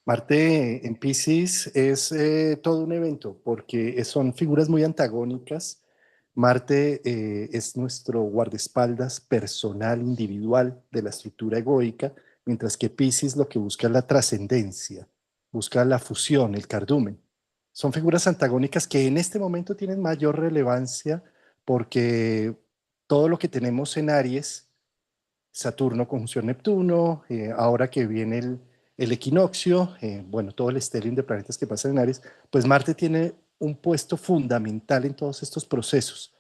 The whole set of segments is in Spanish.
Marte en Piscis es todo un evento porque son figuras muy antagónicas. Marte es nuestro guardaespaldas personal, individual de la estructura egoica, mientras que Piscis lo que busca es la trascendencia, busca la fusión, el cardumen. Son figuras antagónicas que en este momento tienen mayor relevancia porque todo lo que tenemos en Aries, Saturno conjunción Neptuno, ahora que viene el equinoccio, bueno, todo el stellium de planetas que pasan en Aries, pues Marte tiene un puesto fundamental en todos estos procesos.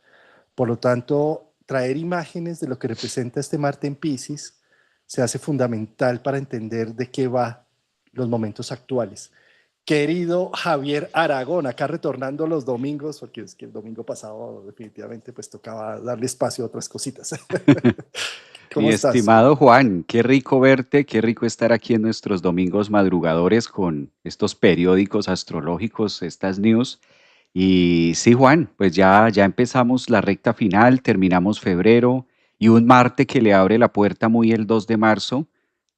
Por lo tanto, traer imágenes de lo que representa este Marte en Pisces se hace fundamental para entender de qué va los momentos actuales. Querido Javier Aragón, acá retornando los domingos, porque es que el domingo pasado definitivamente pues tocaba darle espacio a otras cositas. Mi ¿Cómo estás? estimado Juan, qué rico verte, qué rico estar aquí en nuestros domingos madrugadores con estos periódicos astrológicos, estas news. Y sí, Juan, pues ya empezamos la recta final, terminamos febrero y un Marte que le abre la puerta muy el 2 de marzo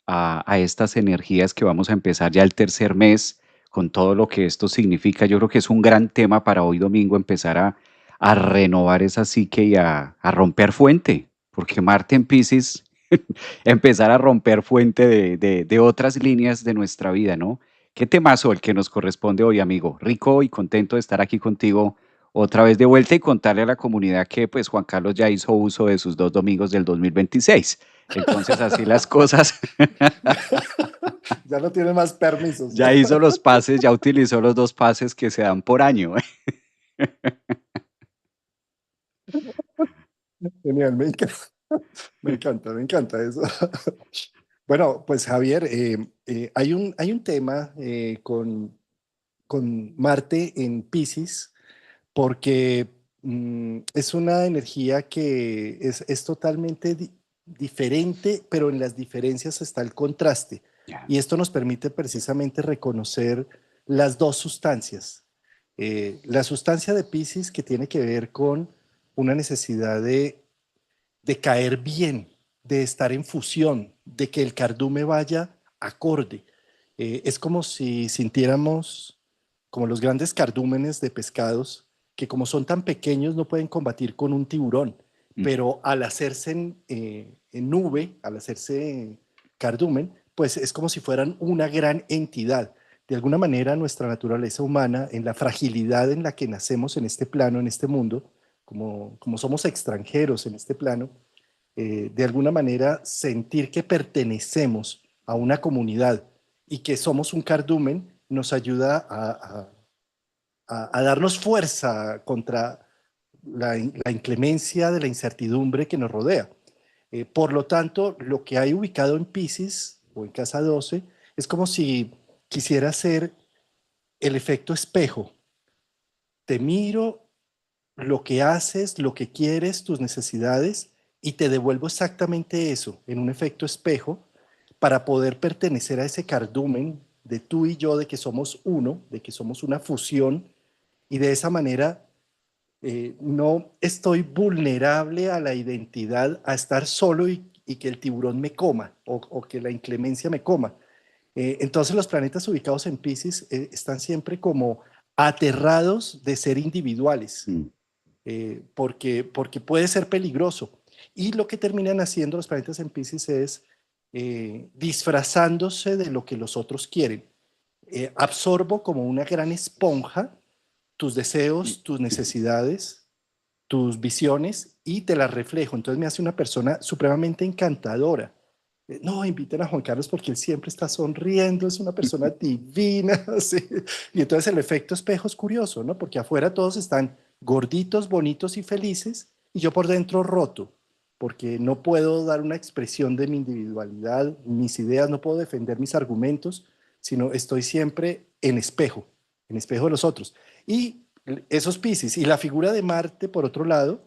a estas energías que vamos a empezar ya el tercer mes con todo lo que esto significa. Yo creo que es un gran tema para hoy domingo empezar a renovar esa psique y a romper fuente, porque Marte en Pisces empezar a romper fuente de otras líneas de nuestra vida, ¿no? Qué temazo el que nos corresponde hoy, amigo. Rico y contento de estar aquí contigo otra vez de vuelta y contarle a la comunidad que pues Juan Carlos ya hizo uso de sus dos domingos del 2026. Entonces, así las cosas, Ya no tiene más permisos. ya hizo los pases, ya utilizó los dos pases que se dan por año. Genial, me encanta eso. Bueno, pues Javier, hay un tema con Marte en Pisces porque es una energía que es totalmente diferente, pero en las diferencias está el contraste. Ya. Y esto nos permite precisamente reconocer las dos sustancias. La sustancia de Pisces que tiene que ver con una necesidad de caer bien, de estar en fusión, de que el cardume vaya acorde. Es como si sintiéramos como los grandes cardúmenes de pescados, que como son tan pequeños no pueden combatir con un tiburón, Mm. pero al hacerse en nube, al hacerse cardumen, pues es como si fueran una gran entidad. De alguna manera nuestra naturaleza humana, en la fragilidad en la que nacemos en este plano, en este mundo, como somos extranjeros en este plano, de alguna manera sentir que pertenecemos a una comunidad y que somos un cardumen nos ayuda a darnos fuerza contra la inclemencia de la incertidumbre que nos rodea. Por lo tanto, lo que hay ubicado en Pisces o en Casa 12 es como si quisiera ser el efecto espejo. Te miro lo que haces, lo que quieres, tus necesidades, y te devuelvo exactamente eso en un efecto espejo para poder pertenecer a ese cardumen de tú y yo, de que somos uno, de que somos una fusión, y de esa manera no estoy vulnerable a la identidad, a estar solo y que el tiburón me coma o que la inclemencia me coma. Entonces los planetas ubicados en Pisces están siempre como aterrados de ser individuales Mm. porque puede ser peligroso. Y lo que terminan haciendo los planetas en Pisces es disfrazándose de lo que los otros quieren. Absorbo como una gran esponja tus deseos, tus necesidades, tus visiones y te las reflejo. Entonces me hace una persona supremamente encantadora. No, inviten a Juan Carlos porque él siempre está sonriendo, es una persona divina. ¿Sí? Y entonces el efecto espejo es curioso, ¿no? Porque afuera todos están gorditos, bonitos y felices y yo por dentro roto, porque no puedo dar una expresión de mi individualidad, mis ideas, no puedo defender mis argumentos, sino estoy siempre en espejo de los otros. Y esos Piscis y la figura de Marte, por otro lado,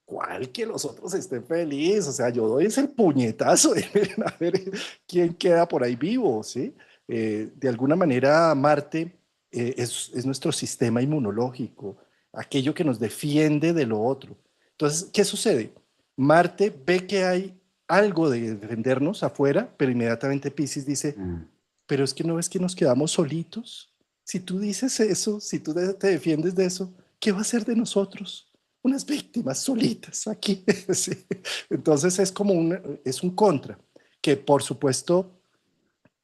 ¿cuál que los otros estén felices? O sea, yo doy ese puñetazo de miren, a ver quién queda por ahí vivo, ¿sí? De alguna manera, Marte es nuestro sistema inmunológico, aquello que nos defiende de lo otro. Entonces, ¿qué sucede? Marte ve que hay algo de defendernos afuera, pero inmediatamente Pisces dice, Ah. pero es que no ves que nos quedamos solitos. Si tú dices eso, si tú te defiendes de eso, ¿qué va a ser de nosotros? Unas víctimas solitas aquí. Sí. Entonces es como es un contra, que por supuesto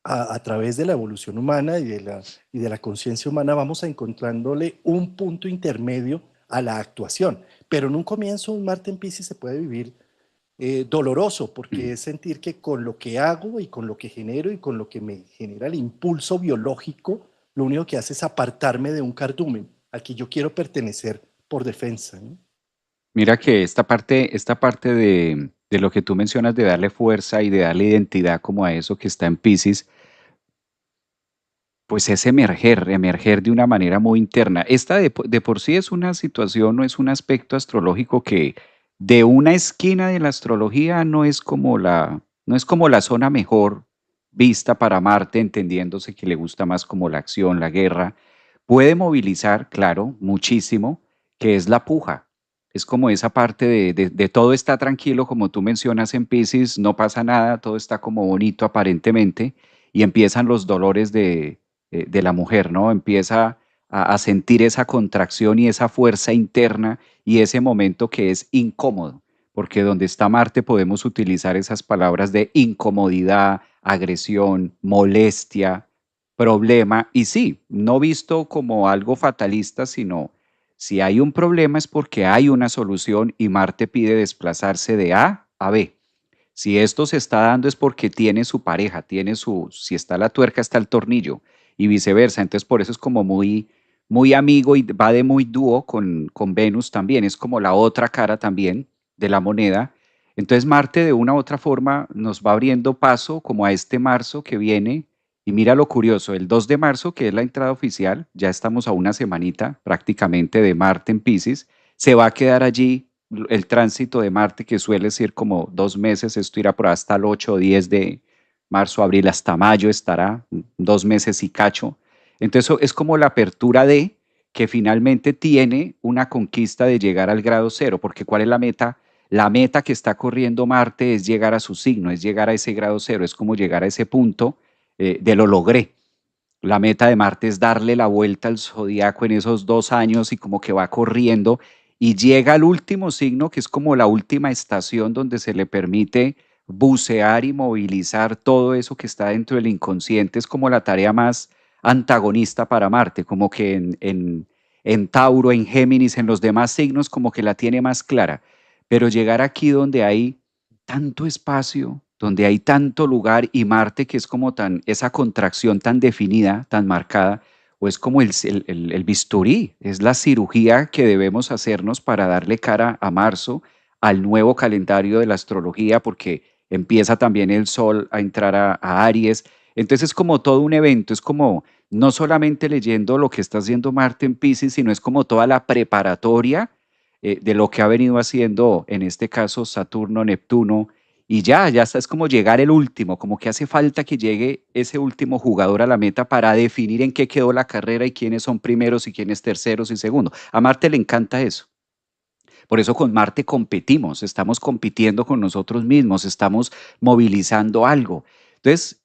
a través de la evolución humana y de la conciencia humana vamos a encontrándole un punto intermedio a la actuación. Pero en un comienzo un Marte en Piscis se puede vivir doloroso, porque es sentir que con lo que hago y con lo que genero y con lo que me genera el impulso biológico, lo único que hace es apartarme de un cardumen al que yo quiero pertenecer por defensa, ¿no? Mira que esta parte de lo que tú mencionas de darle fuerza y de darle identidad como a eso que está en Piscis, pues es emerger, emerger de una manera muy interna. Esta de por sí es una situación, no es un aspecto astrológico que de una esquina de la astrología no es como la zona mejor vista para Marte, entendiéndose que le gusta más como la acción, la guerra. Puede movilizar, claro, muchísimo, que es la puja. Es como esa parte de todo está tranquilo, como tú mencionas en Piscis, no pasa nada, todo está como bonito aparentemente, y empiezan los dolores de la mujer, ¿no? Empieza a sentir esa contracción y esa fuerza interna y ese momento que es incómodo, porque donde está Marte podemos utilizar esas palabras de incomodidad, agresión, molestia, problema, y sí, no visto como algo fatalista, sino si hay un problema es porque hay una solución y Marte pide desplazarse de A a B. Si esto se está dando es porque tiene su pareja, si está la tuerca, está el tornillo y viceversa. Entonces, por eso es como muy amigo y va de muy dúo con Venus también. Es como la otra cara también de la moneda. Entonces, Marte de una u otra forma nos va abriendo paso como a este marzo que viene. Y mira lo curioso, el 2 de marzo, que es la entrada oficial, ya estamos a una semanita prácticamente de Marte en Pisces, se va a quedar allí el tránsito de Marte, que suele ser como 2 meses, esto irá por hasta el 8 o 10 de marzo, abril, hasta mayo estará, 2 meses y cacho. Entonces es como la apertura de que finalmente tiene una conquista de llegar al grado cero, porque ¿cuál es la meta? La meta que está corriendo Marte es llegar a su signo, es llegar a ese grado cero, es como llegar a ese punto de lo logré. La meta de Marte es darle la vuelta al zodiaco en esos 2 años y como que va corriendo y llega al último signo, que es como la última estación donde se le permite bucear y movilizar todo eso que está dentro del inconsciente. Es como la tarea más antagonista para Marte, como que en Tauro, en Géminis, en los demás signos, como que la tiene más clara. Pero llegar aquí donde hay tanto espacio, donde hay tanto lugar y Marte que es como esa contracción tan definida, tan marcada, o es como el bisturí, es la cirugía que debemos hacernos para darle cara a marzo, al nuevo calendario de la astrología, porque empieza también el sol a entrar a Aries. Entonces es como todo un evento, es como no solamente leyendo lo que está haciendo Marte en Pisces, sino es como toda la preparatoria de lo que ha venido haciendo, en este caso, Saturno, Neptuno, y ya es como llegar el último, como que hace falta que llegue ese último jugador a la meta para definir en qué quedó la carrera y quiénes son primeros y quiénes terceros y segundos. A Marte le encanta eso. Por eso con Marte competimos, estamos compitiendo con nosotros mismos, estamos movilizando algo. Entonces,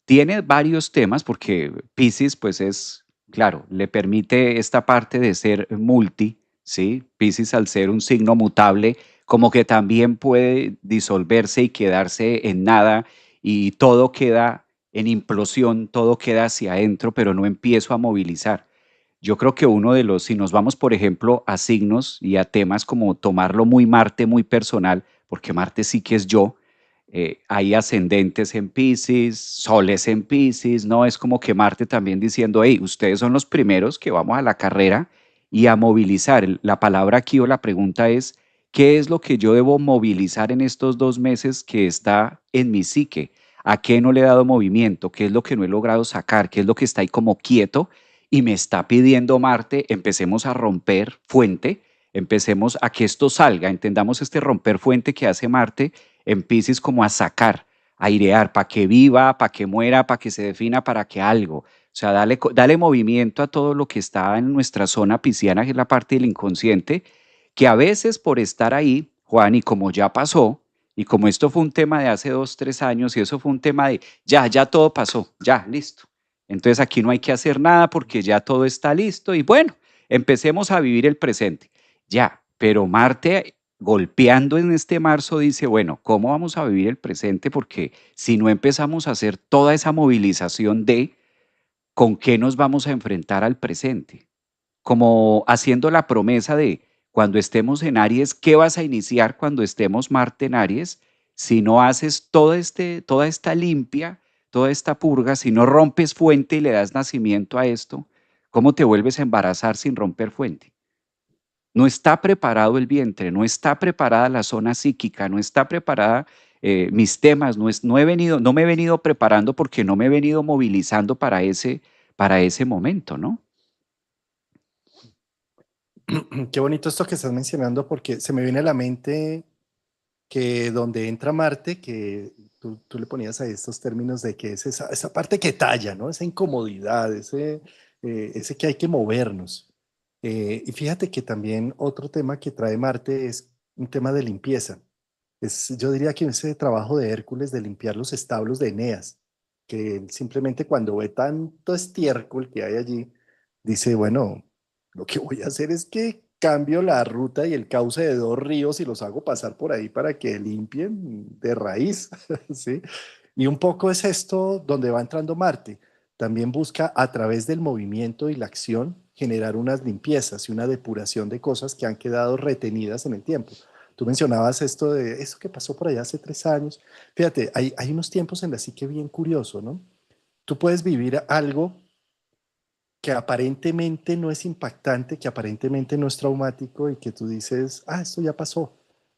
tiene varios temas porque Pisces, pues es, claro, le permite esta parte de ser multi, ¿sí? Pisces al ser un signo mutable, como que también puede disolverse y quedarse en nada y todo queda en implosión, todo queda hacia adentro, pero no empiezo a movilizar. Yo creo que uno de los, si nos vamos, por ejemplo, a signos y a temas como tomarlo muy Marte, muy personal, porque Marte sí que es yo, hay ascendentes en Pisces, soles en Pisces, ¿no? Es como que Marte también diciendo, hey, ustedes son los primeros que vamos a la carrera y a movilizar. La palabra aquí o la pregunta es, ¿qué es lo que yo debo movilizar en estos 2 meses que está en mi psique? ¿A qué no le he dado movimiento? ¿Qué es lo que no he logrado sacar? ¿Qué es lo que está ahí como quieto? Y me está pidiendo Marte, empecemos a romper fuente, empecemos a que esto salga, entendamos este romper fuente que hace Marte en Pisces como a sacar, a airear, para que viva, para que muera, para que se defina, para que algo. O sea, dale movimiento a todo lo que está en nuestra zona pisciana, que es la parte del inconsciente, que a veces por estar ahí, Juan, y como ya pasó, y como esto fue un tema de hace 2, 3 años, y eso fue un tema de ya todo pasó, ya, listo. Entonces aquí no hay que hacer nada porque ya todo está listo y bueno, empecemos a vivir el presente. Ya, pero Marte golpeando en este marzo dice, bueno, ¿cómo vamos a vivir el presente? Porque si no empezamos a hacer toda esa movilización de con qué nos vamos a enfrentar al presente, como haciendo la promesa de cuando estemos en Aries, ¿qué vas a iniciar cuando estemos Marte en Aries? Si no haces toda esta limpia, toda esta purga, si no rompes fuente y le das nacimiento a esto, ¿cómo te vuelves a embarazar sin romper fuente? No está preparado el vientre, no está preparada la zona psíquica, no está preparada mis temas, no me he venido preparando porque no me he venido movilizando para ese momento, ¿no? Qué bonito esto que estás mencionando porque se me viene a la mente que donde entra Marte, que tú le ponías ahí estos términos de que es esa parte que talla, ¿no? Esa incomodidad, ese que hay que movernos. Y fíjate que también otro tema que trae Marte es un tema de limpieza. Yo diría que ese trabajo de Hércules de limpiar los establos de Eneas, que él simplemente cuando ve tanto estiércol que hay allí, dice, bueno, lo que voy a hacer es que cambio la ruta y el cauce de dos ríos y los hago pasar por ahí para que limpien de raíz, ¿sí? Y un poco es esto donde va entrando Marte. También busca a través del movimiento y la acción generar unas limpiezas y una depuración de cosas que han quedado retenidas en el tiempo. Tú mencionabas esto de eso que pasó por allá hace 3 años. Fíjate, hay unos tiempos en la psique bien curioso, ¿no? Tú puedes vivir algo que aparentemente no es impactante, que aparentemente no es traumático y que tú dices, ah, esto ya pasó,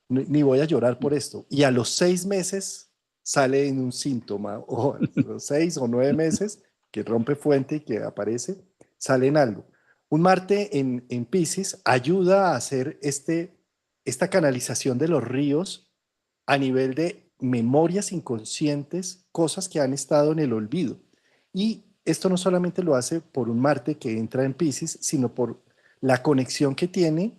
ni voy a llorar por esto. Y a los 6 meses sale en un síntoma, o a los 6 o 9 meses que rompe fuente y que aparece, sale en algo. Un Marte en Pisces ayuda a hacer esta canalización de los ríos a nivel de memorias inconscientes, cosas que han estado en el olvido. Y esto no solamente lo hace por un Marte que entra en Pisces, sino por la conexión que tiene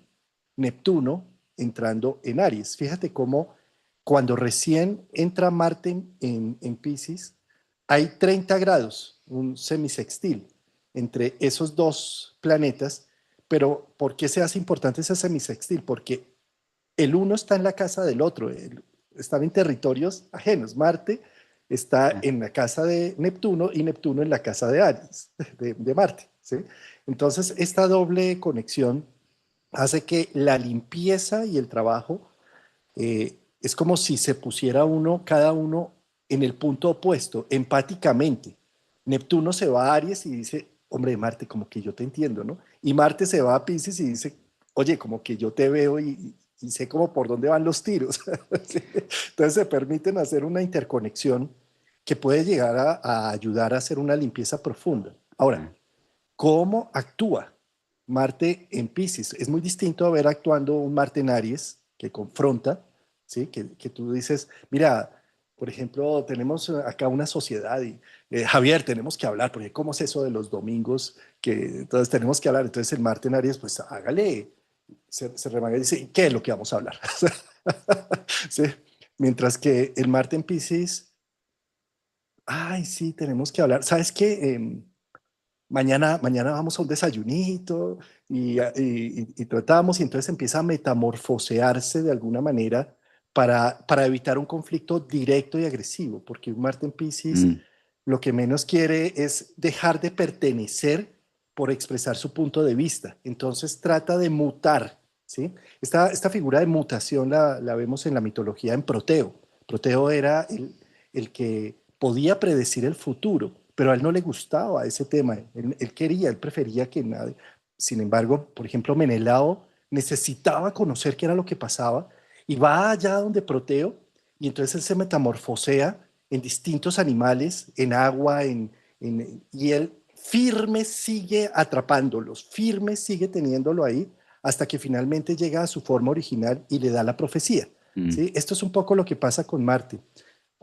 Neptuno entrando en Aries. Fíjate cómo cuando recién entra Marte en Pisces, hay 30 grados, un semisextil entre esos dos planetas. Pero ¿por qué se hace importante ese semisextil? Porque el uno está en la casa del otro, están en territorios ajenos. Marte está Ah, en la casa de Neptuno y Neptuno en la casa de Aries, de Marte. ¿Sí? Entonces, esta doble conexión hace que la limpieza y el trabajo es como si se pusiera cada uno en el punto opuesto, empáticamente. Neptuno se va a Aries y dice, hombre, Marte, como que yo te entiendo, ¿no? Y Marte se va a Pisces y dice, oye, como que yo te veo y sé como por dónde van los tiros. ¿Sí? Entonces se permiten hacer una interconexión que puede llegar a ayudar a hacer una limpieza profunda. Ahora, ah. ¿cómo actúa Marte en Pisces? Es muy distinto a ver actuando un Marte en Aries que confronta, ¿sí? Que tú dices, mira, por ejemplo, tenemos acá una sociedad y Javier, tenemos que hablar, porque ¿cómo es eso de los domingos? Que entonces tenemos que hablar. Entonces el Marte en Aries, pues hágale, se remanga y dice, ¿qué es lo que vamos a hablar? ¿Sí? Mientras que el Marte en Pisces, ay, sí, tenemos que hablar. ¿Sabes qué? Mañana vamos a un desayunito y tratamos y entonces empieza a metamorfosearse de alguna manera para evitar un conflicto directo y agresivo, porque un Marte en Pisces Mm. lo que menos quiere es dejar de pertenecer por expresar su punto de vista. Entonces trata de mutar, ¿sí? Esta figura de mutación la vemos en la mitología en Proteo. Proteo era el que podía predecir el futuro, pero a él no le gustaba ese tema. Él prefería que nadie. Sin embargo, por ejemplo, Menelao necesitaba conocer qué era lo que pasaba y va allá donde Proteo y entonces él se metamorfosea en distintos animales, en agua, y él firme sigue atrapándolos, firme sigue teniéndolo ahí hasta que finalmente llega a su forma original y le da la profecía. Mm. ¿Sí? Esto es un poco lo que pasa con Marte.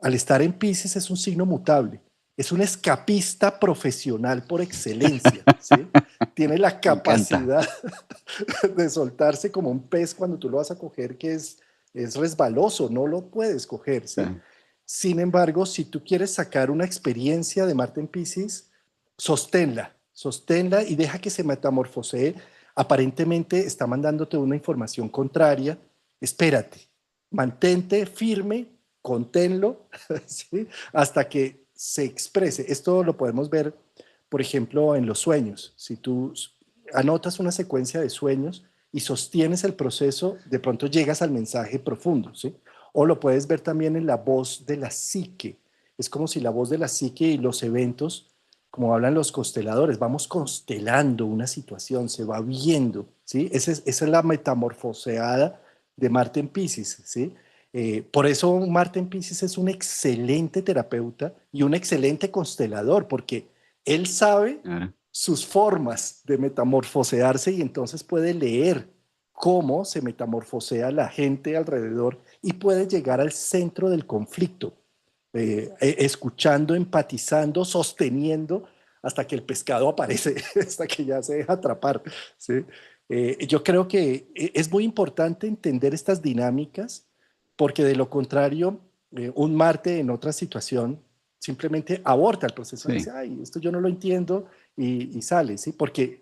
Al estar en Pisces es un signo mutable, es un escapista profesional por excelencia, ¿sí? Tiene la Me encanta. capacidad de soltarse como un pez cuando tú lo vas a coger, que es resbaloso, no lo puedes coger, ¿sí? Ah, Sin embargo, si tú quieres sacar una experiencia de Marte en Pisces, sosténla y deja que se metamorfosee. Aparentemente está mandándote una información contraria. Espérate, mantente firme, conténlo, ¿sí? Hasta que se exprese. Esto lo podemos ver, por ejemplo, en los sueños. Si tú anotas una secuencia de sueños y sostienes el proceso, de pronto llegas al mensaje profundo, ¿sí? O lo puedes ver también en la voz de la psique. Es como si la voz de la psique y los eventos, como hablan los consteladores, vamos constelando una situación, se va viendo, ¿sí? Esa es la metamorfoseada de Marte en Piscis, ¿sí? Por eso Marte en Piscis es un excelente terapeuta y un excelente constelador, porque él sabe Claro. sus formas de metamorfosearse y entonces puede leer cómo se metamorfosea la gente alrededor y puede llegar al centro del conflicto, escuchando, empatizando, sosteniendo hasta que el pescado aparece, hasta que ya se deja atrapar. ¿Sí? Yo creo que es muy importante entender estas dinámicas porque de lo contrario, un Marte en otra situación simplemente aborta el proceso, Sí. dice, ay, esto yo no lo entiendo y sale, ¿sí? Porque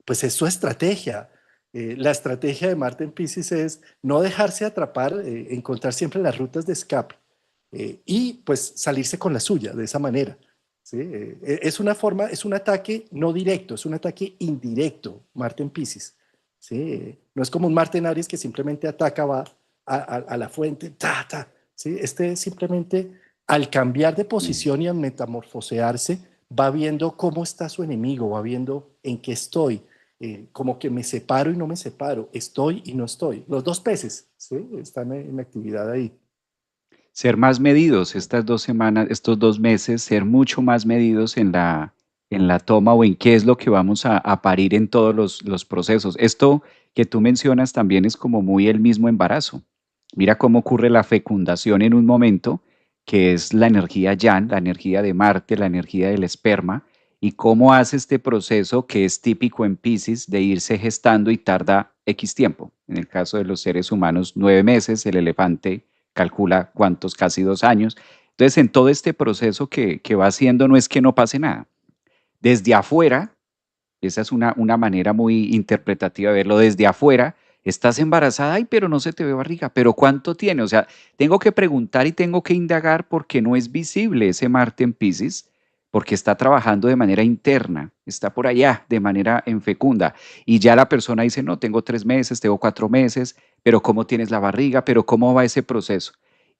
pues es su estrategia. La estrategia de Marte en Pisces es no dejarse atrapar, encontrar siempre las rutas de escape y pues salirse con la suya de esa manera. ¿Sí? Es una forma, es un ataque no directo, es un ataque indirecto, Marte en Pisces. ¿Sí? No es como un Marte en Aries que simplemente ataca, va a la fuente, ta, ta. ¿Sí? Este simplemente al cambiar de Sí. posición y a metamorfosearse, va viendo cómo está su enemigo, va viendo en qué estoy, como que me separo y no me separo, estoy y no estoy. Los dos peces, ¿sí? Están en actividad ahí. Ser más medidos estas 2 semanas, estos 2 meses, ser mucho más medidos en la toma o en qué es lo que vamos a parir en todos los procesos. Esto que tú mencionas también es como muy el mismo embarazo. Mira cómo ocurre la fecundación en un momento, que es la energía Yang, la energía de Marte, la energía del esperma, y cómo hace este proceso que es típico en Piscis de irse gestando y tarda X tiempo. En el caso de los seres humanos, 9 meses, el elefante calcula cuántos, casi 2 años. Entonces, en todo este proceso que va haciendo, no es que no pase nada. Desde afuera, esa es una manera muy interpretativa de verlo, desde afuera, estás embarazada, ay, pero no se te ve barriga, pero ¿cuánto tiene? O sea, tengo que preguntar y tengo que indagar porque no es visible ese Marte en Pisces, porque está trabajando de manera interna, está por allá de manera en fecunda. Y ya la persona dice, no, tengo 3 meses, tengo 4 meses, pero ¿cómo tienes la barriga? Pero ¿cómo va ese proceso?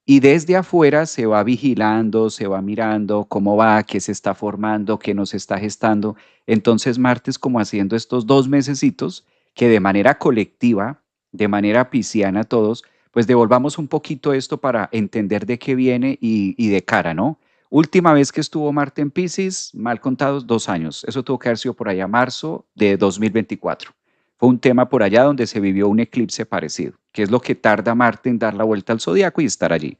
Y desde afuera se va vigilando, se va mirando cómo va, qué se está formando, qué no se está gestando. Entonces, martes como haciendo estos 2 mesecitos que de manera colectiva, de manera pisciana todos, pues devolvamos un poquito esto para entender de qué viene y de cara, ¿no? Última vez que estuvo Marte en Piscis, mal contados, 2 años. Eso tuvo que haber sido por allá marzo de 2024. Fue un tema por allá donde se vivió un eclipse parecido, que es lo que tarda Marte en dar la vuelta al zodiaco y estar allí.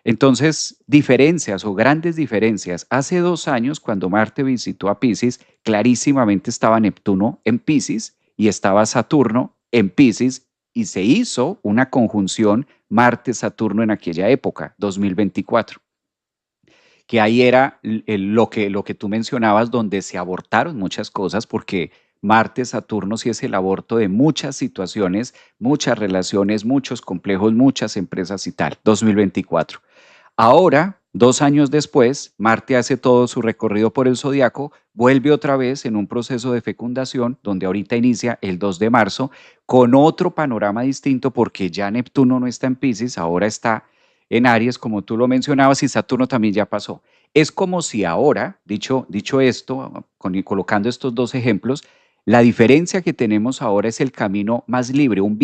Entonces, diferencias o grandes diferencias. Hace 2 años, cuando Marte visitó a Pisces, clarísimamente estaba Neptuno en Pisces y estaba Saturno en Pisces y se hizo una conjunción Marte-Saturno en aquella época, 2024, que ahí era lo que tú mencionabas, donde se abortaron muchas cosas, porque Marte-Saturno sí es el aborto de muchas situaciones, muchas relaciones, muchos complejos, muchas empresas y tal, 2024. Ahora, 2 años después, Marte hace todo su recorrido por el zodiaco, vuelve otra vez en un proceso de fecundación, donde ahorita inicia el 2 de marzo, con otro panorama distinto, porque ya Neptuno no está en Pisces, ahora está en Aries, como tú lo mencionabas, y Saturno también ya pasó. Es como si ahora, dicho esto, colocando estos dos ejemplos, la diferencia que tenemos ahora es el camino más libre, un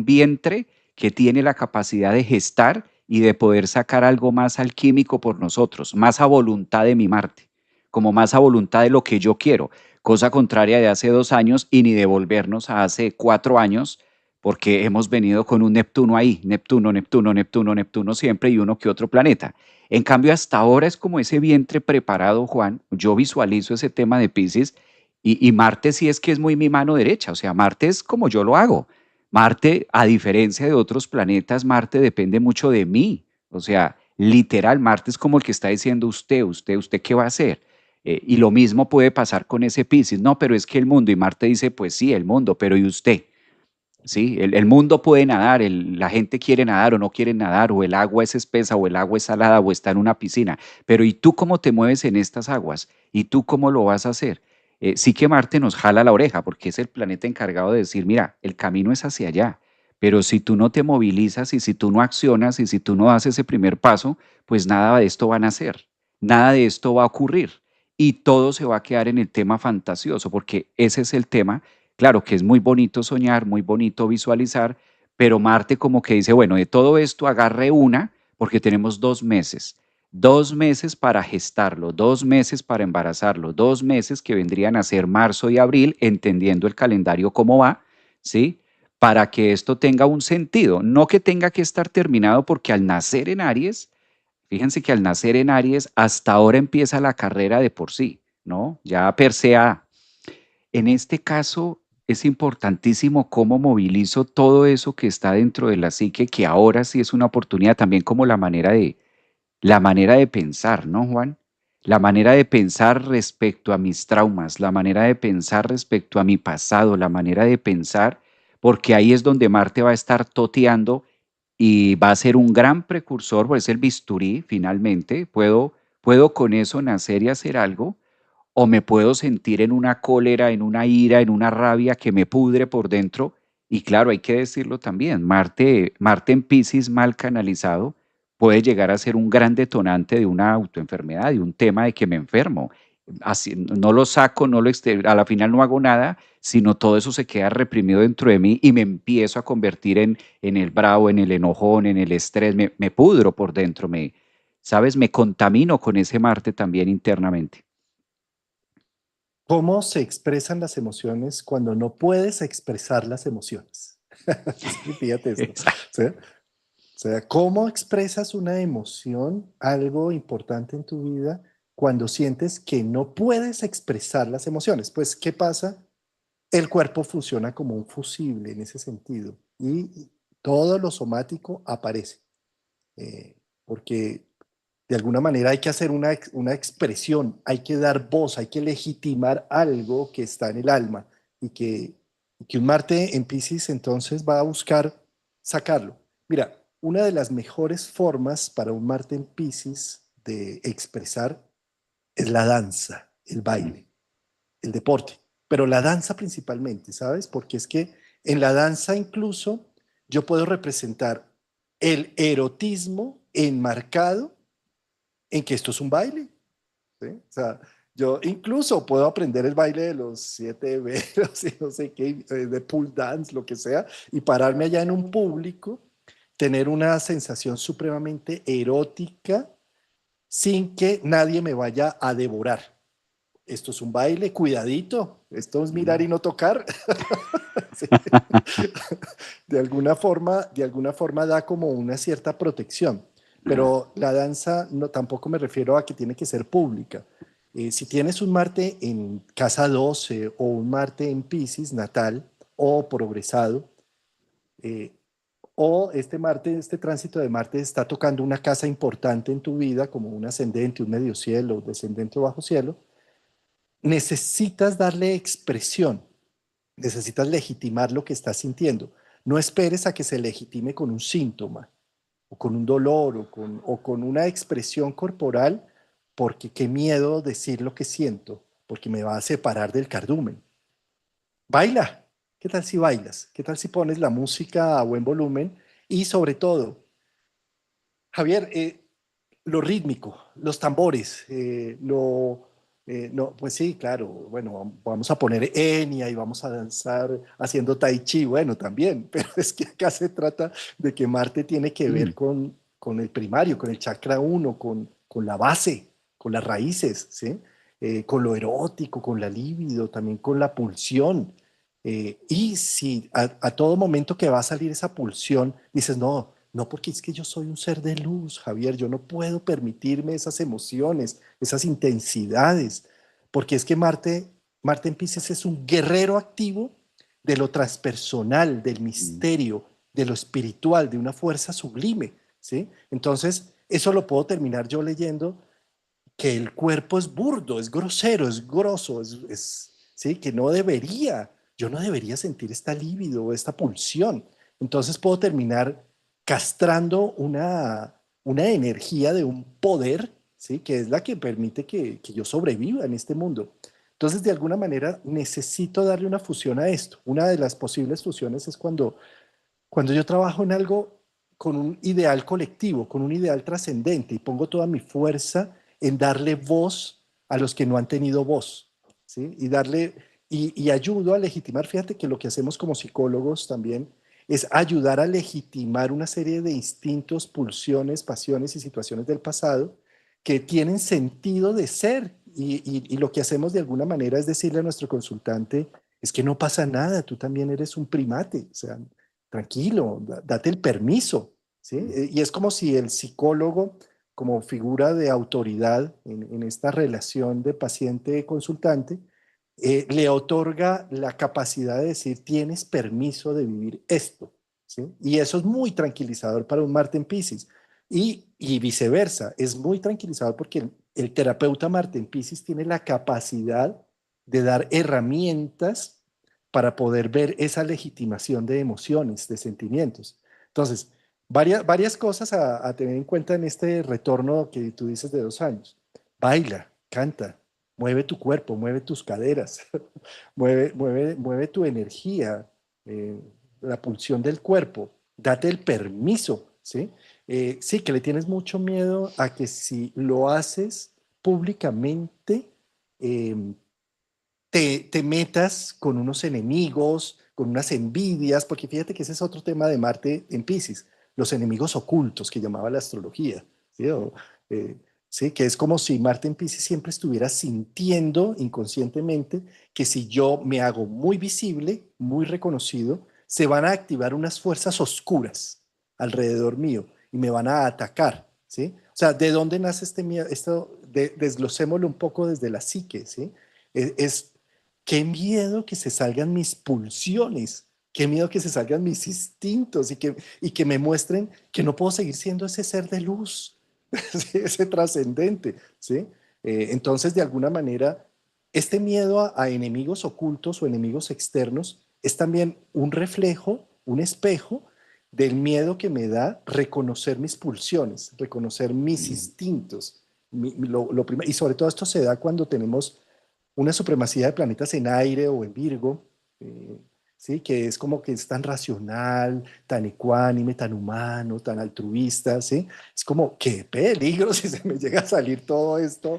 vientre que tiene la capacidad de gestar y de poder sacar algo más alquímico por nosotros, más a voluntad de mi Marte, como más a voluntad de lo que yo quiero, cosa contraria de hace 2 años y ni devolvernos a hace 4 años, porque hemos venido con un Neptuno ahí, Neptuno, Neptuno, Neptuno, Neptuno siempre y uno que otro planeta. En cambio, hasta ahora es como ese vientre preparado, Juan. Yo visualizo ese tema de Pisces y Marte sí es que es muy mi mano derecha, o sea, Marte es como yo lo hago. Marte, a diferencia de otros planetas, Marte depende mucho de mí. O sea, literal, Marte es como el que está diciendo usted qué va a hacer. Y lo mismo puede pasar con ese Piscis. No, pero es que el mundo, y Marte dice, pues sí, el mundo, pero ¿y usted? ¿Sí? El mundo puede nadar, la gente quiere nadar o no quiere nadar, o el agua es espesa, o el agua es salada, o está en una piscina. Pero ¿y tú cómo te mueves en estas aguas? ¿Y tú cómo lo vas a hacer? Sí que Marte nos jala la oreja, porque es el planeta encargado de decir, mira, el camino es hacia allá. Pero si tú no te movilizas y si tú no accionas y si tú no das ese primer paso, pues nada de esto van a hacer, nada de esto va a ocurrir. Y todo se va a quedar en el tema fantasioso, porque ese es el tema. Claro que es muy bonito soñar, muy bonito visualizar, pero Marte como que dice, bueno, de todo esto agarre una, porque tenemos 2 meses. 2 meses para gestarlo, 2 meses para embarazarlo, 2 meses que vendrían a ser marzo y abril, entendiendo el calendario cómo va, ¿sí? Para que esto tenga un sentido, no que tenga que estar terminado, porque al nacer en Aries, fíjense que al nacer en Aries, hasta ahora empieza la carrera de por sí, ¿no? Ya per se a. En este caso, es importantísimo cómo movilizo todo eso que está dentro de la psique, que ahora sí es una oportunidad también, como la manera de pensar, ¿no, Juan? La manera de pensar respecto a mis traumas, la manera de pensar respecto a mi pasado, la manera de pensar, porque ahí es donde Marte va a estar toteando y va a ser un gran precursor, pues es el bisturí, finalmente. Puedo con eso nacer y hacer algo, o me puedo sentir en una cólera, en una ira, en una rabia que me pudre por dentro. Y claro, hay que decirlo también, Marte en Piscis mal canalizado puede llegar a ser un gran detonante de una autoenfermedad, de un tema de que me enfermo. Así, no lo saco, a la final no hago nada, sino todo eso se queda reprimido dentro de mí y me empiezo a convertir en el bravo, en el enojón, en el estrés, me pudro por dentro, ¿sabes? Me contamino con ese Marte también internamente. ¿Cómo se expresan las emociones cuando no puedes expresar las emociones? Sí, fíjate esto. ¿Sí? O sea, ¿cómo expresas una emoción, algo importante en tu vida, cuando sientes que no puedes expresar las emociones? Pues, ¿qué pasa? El cuerpo funciona como un fusible en ese sentido y todo lo somático aparece, porque de alguna manera hay que hacer una expresión, hay que dar voz, hay que legitimar algo que está en el alma y que un Marte en Piscis entonces va a buscar sacarlo. Mira, una de las mejores formas para un Marte en Piscis de expresar es la danza, el Mm, baile, el deporte, pero la danza principalmente, ¿sabes? Porque es que en la danza incluso yo puedo representar el erotismo enmarcado en que esto es un baile, ¿sí? O sea, yo incluso puedo aprender el baile de los 7 velos y no sé qué, de pool dance, lo que sea, y pararme allá en un público, tener una sensación supremamente erótica sin que nadie me vaya a devorar. Esto es un baile, cuidadito, esto es mirar mm. y no tocar. Sí. De alguna forma da como una cierta protección, Ah, pero la danza no, tampoco me refiero a que tiene que ser pública. Si tienes un Marte en casa 12 o un Marte en Piscis natal o progresado, eh, o este Marte, este tránsito de Marte está tocando una casa importante en tu vida, como un ascendente, un medio cielo, descendente o bajo cielo, necesitas darle expresión, necesitas legitimar lo que estás sintiendo. No esperes a que se legitime con un síntoma o con un dolor o con una expresión corporal, porque qué miedo decir lo que siento, porque me va a separar del cardumen. Baila. ¿Qué tal si bailas? ¿Qué tal si pones la música a buen volumen? Y sobre todo, Javier, lo rítmico, los tambores, no, pues sí, claro, bueno, vamos a poner Enya y vamos a danzar haciendo tai chi, bueno, también, pero es que acá se trata de que Marte tiene que ver mm. con el primario, con el chakra uno, con la base, con las raíces, ¿sí? Con lo erótico, con la libido, también con la pulsión. Y si a todo momento que va a salir esa pulsión, dices, no, no, porque es que yo soy un ser de luz, Javier, yo no puedo permitirme esas emociones, esas intensidades, porque es que Marte en Pisces es un guerrero activo de lo transpersonal, del Mm. misterio, de lo espiritual, de una fuerza sublime, ¿sí? Entonces, eso lo puedo terminar yo leyendo que el cuerpo es burdo, es grosero, es grosso, ¿sí? Que no debería, yo no debería sentir esta libido o esta pulsión. Entonces puedo terminar castrando una energía de un poder, ¿sí? Que es la que permite que yo sobreviva en este mundo. Entonces, de alguna manera, necesito darle una fusión a esto. Una de las posibles fusiones es cuando yo trabajo en algo con un ideal colectivo, con un ideal trascendente y pongo toda mi fuerza en darle voz a los que no han tenido voz, ¿sí? Y ayudo a legitimar, fíjate que lo que hacemos como psicólogos también es ayudar a legitimar una serie de instintos, pulsiones, pasiones y situaciones del pasado que tienen sentido de ser. Y lo que hacemos de alguna manera es decirle a nuestro consultante, es que no pasa nada, tú también eres un primate, o sea, tranquilo, date el permiso, ¿sí? Y es como si el psicólogo, como figura de autoridad en esta relación de paciente-consultante, le otorga la capacidad de decir, tienes permiso de vivir esto, ¿sí? Y eso es muy tranquilizador para un Marte en Piscis. Y viceversa, es muy tranquilizador porque el terapeuta Marte en Piscis tiene la capacidad de dar herramientas para poder ver esa legitimación de emociones, de sentimientos. Entonces, varias cosas a tener en cuenta en este retorno que tú dices de 2 años. Baila, canta, mueve tu cuerpo, mueve tus caderas, mueve tu energía, eh, la pulsión del cuerpo, date el permiso, ¿sí? Sí, que le tienes mucho miedo a que si lo haces públicamente, eh, te metas con unos enemigos, con unas envidias, porque fíjate que ese es otro tema de Marte en Piscis, los enemigos ocultos que llamaba la astrología, ¿sí? Eh, ¿sí? Que es como si Marte en Piscis siempre estuviera sintiendo inconscientemente que si yo me hago muy visible, muy reconocido, se van a activar unas fuerzas oscuras alrededor mío y me van a atacar, ¿sí? O sea, ¿de dónde nace este miedo? Esto desglosémoslo un poco desde la psique, ¿sí? Es qué miedo que se salgan mis pulsiones, qué miedo que se salgan mis instintos y que me muestren que no puedo seguir siendo ese ser de luz, ese trascendente, ¿sí? Entonces, de alguna manera, este miedo a enemigos ocultos o enemigos externos es también un reflejo, un espejo del miedo que me da reconocer mis pulsiones, reconocer mis instintos. Y sobre todo esto se da cuando tenemos una supremacía de planetas en aire o en Virgo, eh, ¿sí? Que es como que es tan racional, tan ecuánime, tan humano, tan altruista, ¿sí? Es como, qué peligro si se me llega a salir todo esto,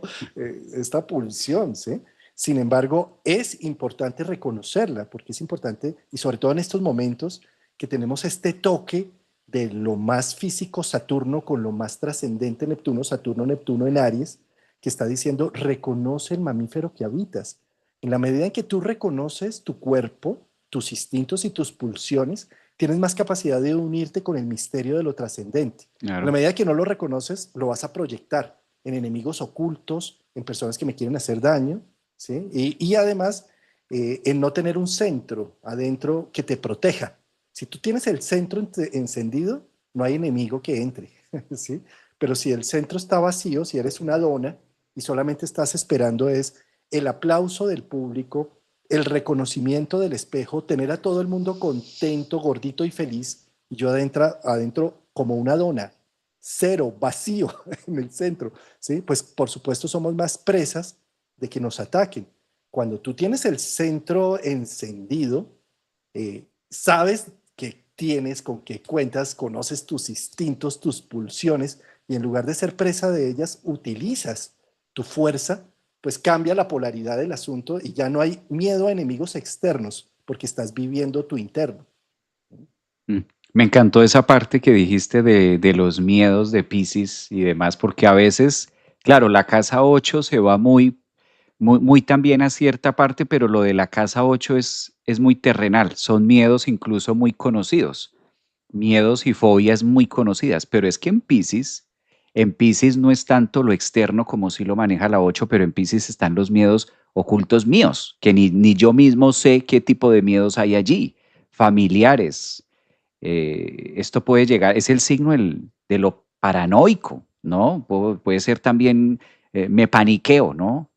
esta pulsión, ¿sí? Sin embargo, es importante reconocerla, porque es importante, y sobre todo en estos momentos, que tenemos este toque de lo más físico Saturno con lo más trascendente Neptuno, Saturno-Neptuno en Aries, que está diciendo, reconoce el mamífero que habitas. En la medida en que tú reconoces tu cuerpo, tus instintos y tus pulsiones, tienes más capacidad de unirte con el misterio de lo trascendente. En la Claro. medida que no lo reconoces, lo vas a proyectar en enemigos ocultos, en personas que me quieren hacer daño, ¿sí? Y además, en no tener un centro adentro que te proteja. Si tú tienes el centro encendido, no hay enemigo que entre, ¿sí? Pero si el centro está vacío, si eres una dona, y solamente estás esperando es el aplauso del público, el reconocimiento del espejo, tener a todo el mundo contento, gordito y feliz, y yo adentro como una dona, cero, vacío en el centro, ¿sí? Pues por supuesto somos más presas de que nos ataquen. Cuando tú tienes el centro encendido, sabes que tienes, con qué cuentas, conoces tus instintos, tus pulsiones, y en lugar de ser presa de ellas, utilizas tu fuerza, pues cambia la polaridad del asunto y ya no hay miedo a enemigos externos, porque estás viviendo tu interno. Mm. Me encantó esa parte que dijiste de los miedos de Piscis y demás, porque a veces, claro, la casa 8 se va muy también a cierta parte, pero lo de la casa 8 es muy terrenal, son miedos incluso muy conocidos, miedos y fobias muy conocidas, pero es que en Piscis no es tanto lo externo como si lo maneja la 8, pero en Piscis están los miedos ocultos míos, que ni yo mismo sé qué tipo de miedos hay allí, familiares. Esto puede llegar, es el signo de lo paranoico, ¿no? Puede ser también me paniqueo, ¿no?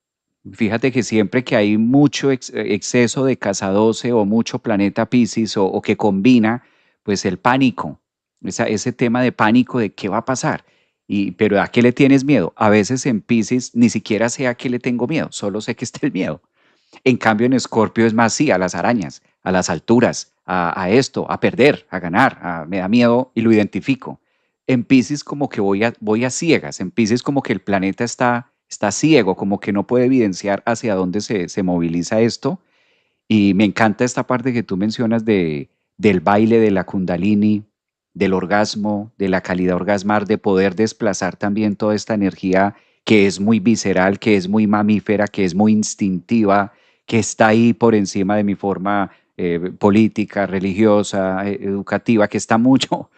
Fíjate que siempre que hay mucho exceso de casa 12 o mucho planeta Piscis o que combina, pues el pánico, ese tema de pánico de qué va a pasar. Pero ¿a qué le tienes miedo? A veces en Piscis ni siquiera sé a qué le tengo miedo, solo sé que está el miedo. En cambio, en Escorpio es más, sí, a las arañas, a las alturas, a esto, a perder, a ganar, me da miedo y lo identifico. En Pisces como que voy a ciegas, en Pisces como que el planeta está ciego, como que no puede evidenciar hacia dónde se moviliza esto. Y me encanta esta parte que tú mencionas del baile, de la kundalini, del orgasmo, de la calidad orgasmar, de poder desplazar también toda esta energía que es muy visceral, que es muy mamífera, que es muy instintiva, que está ahí por encima de mi forma política, religiosa, educativa, que está mucho.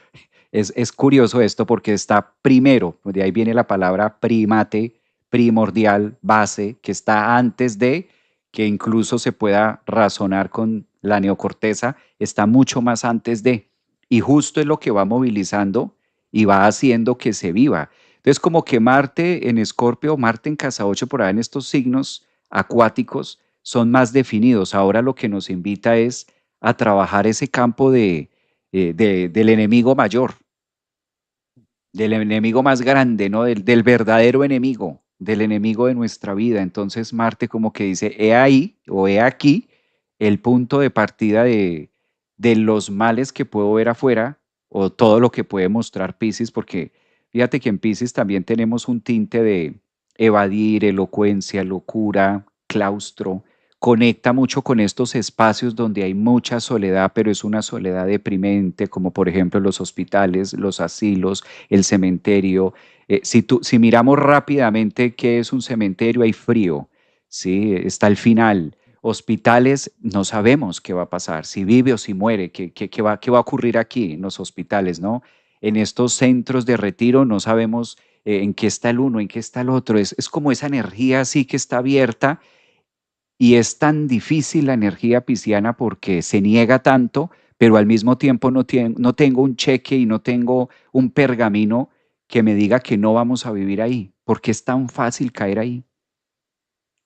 Es curioso esto porque está primero, de ahí viene la palabra primate, primordial, base, que está antes de que incluso se pueda razonar con la neocorteza, está mucho más antes de, y justo es lo que va movilizando y va haciendo que se viva. Entonces, como que Marte en Escorpio, Marte en Casa 8, por ahí en estos signos acuáticos, son más definidos. Ahora lo que nos invita es a trabajar ese campo del enemigo mayor, del enemigo más grande, ¿no? Del verdadero enemigo, del enemigo de nuestra vida. Entonces Marte como que dice, he ahí o he aquí el punto de partida de los males que puedo ver afuera o todo lo que puede mostrar Piscis, porque fíjate que en Piscis también tenemos un tinte de evadir, elocuencia, locura, claustro. Conecta mucho con estos espacios donde hay mucha soledad, pero es una soledad deprimente, como por ejemplo los hospitales, los asilos, el cementerio. Si miramos rápidamente qué es un cementerio, hay frío, ¿sí? Está al final. Hospitales, no sabemos qué va a pasar, si vive o si muere, qué va a ocurrir aquí en los hospitales, ¿no? En estos centros de retiro no sabemos en qué está el uno, en qué está el otro. Es como esa energía así que está abierta y es tan difícil la energía pisciana porque se niega tanto, pero al mismo tiempo no tengo un cheque y no tengo un pergamino que me diga que no vamos a vivir ahí, porque es tan fácil caer ahí.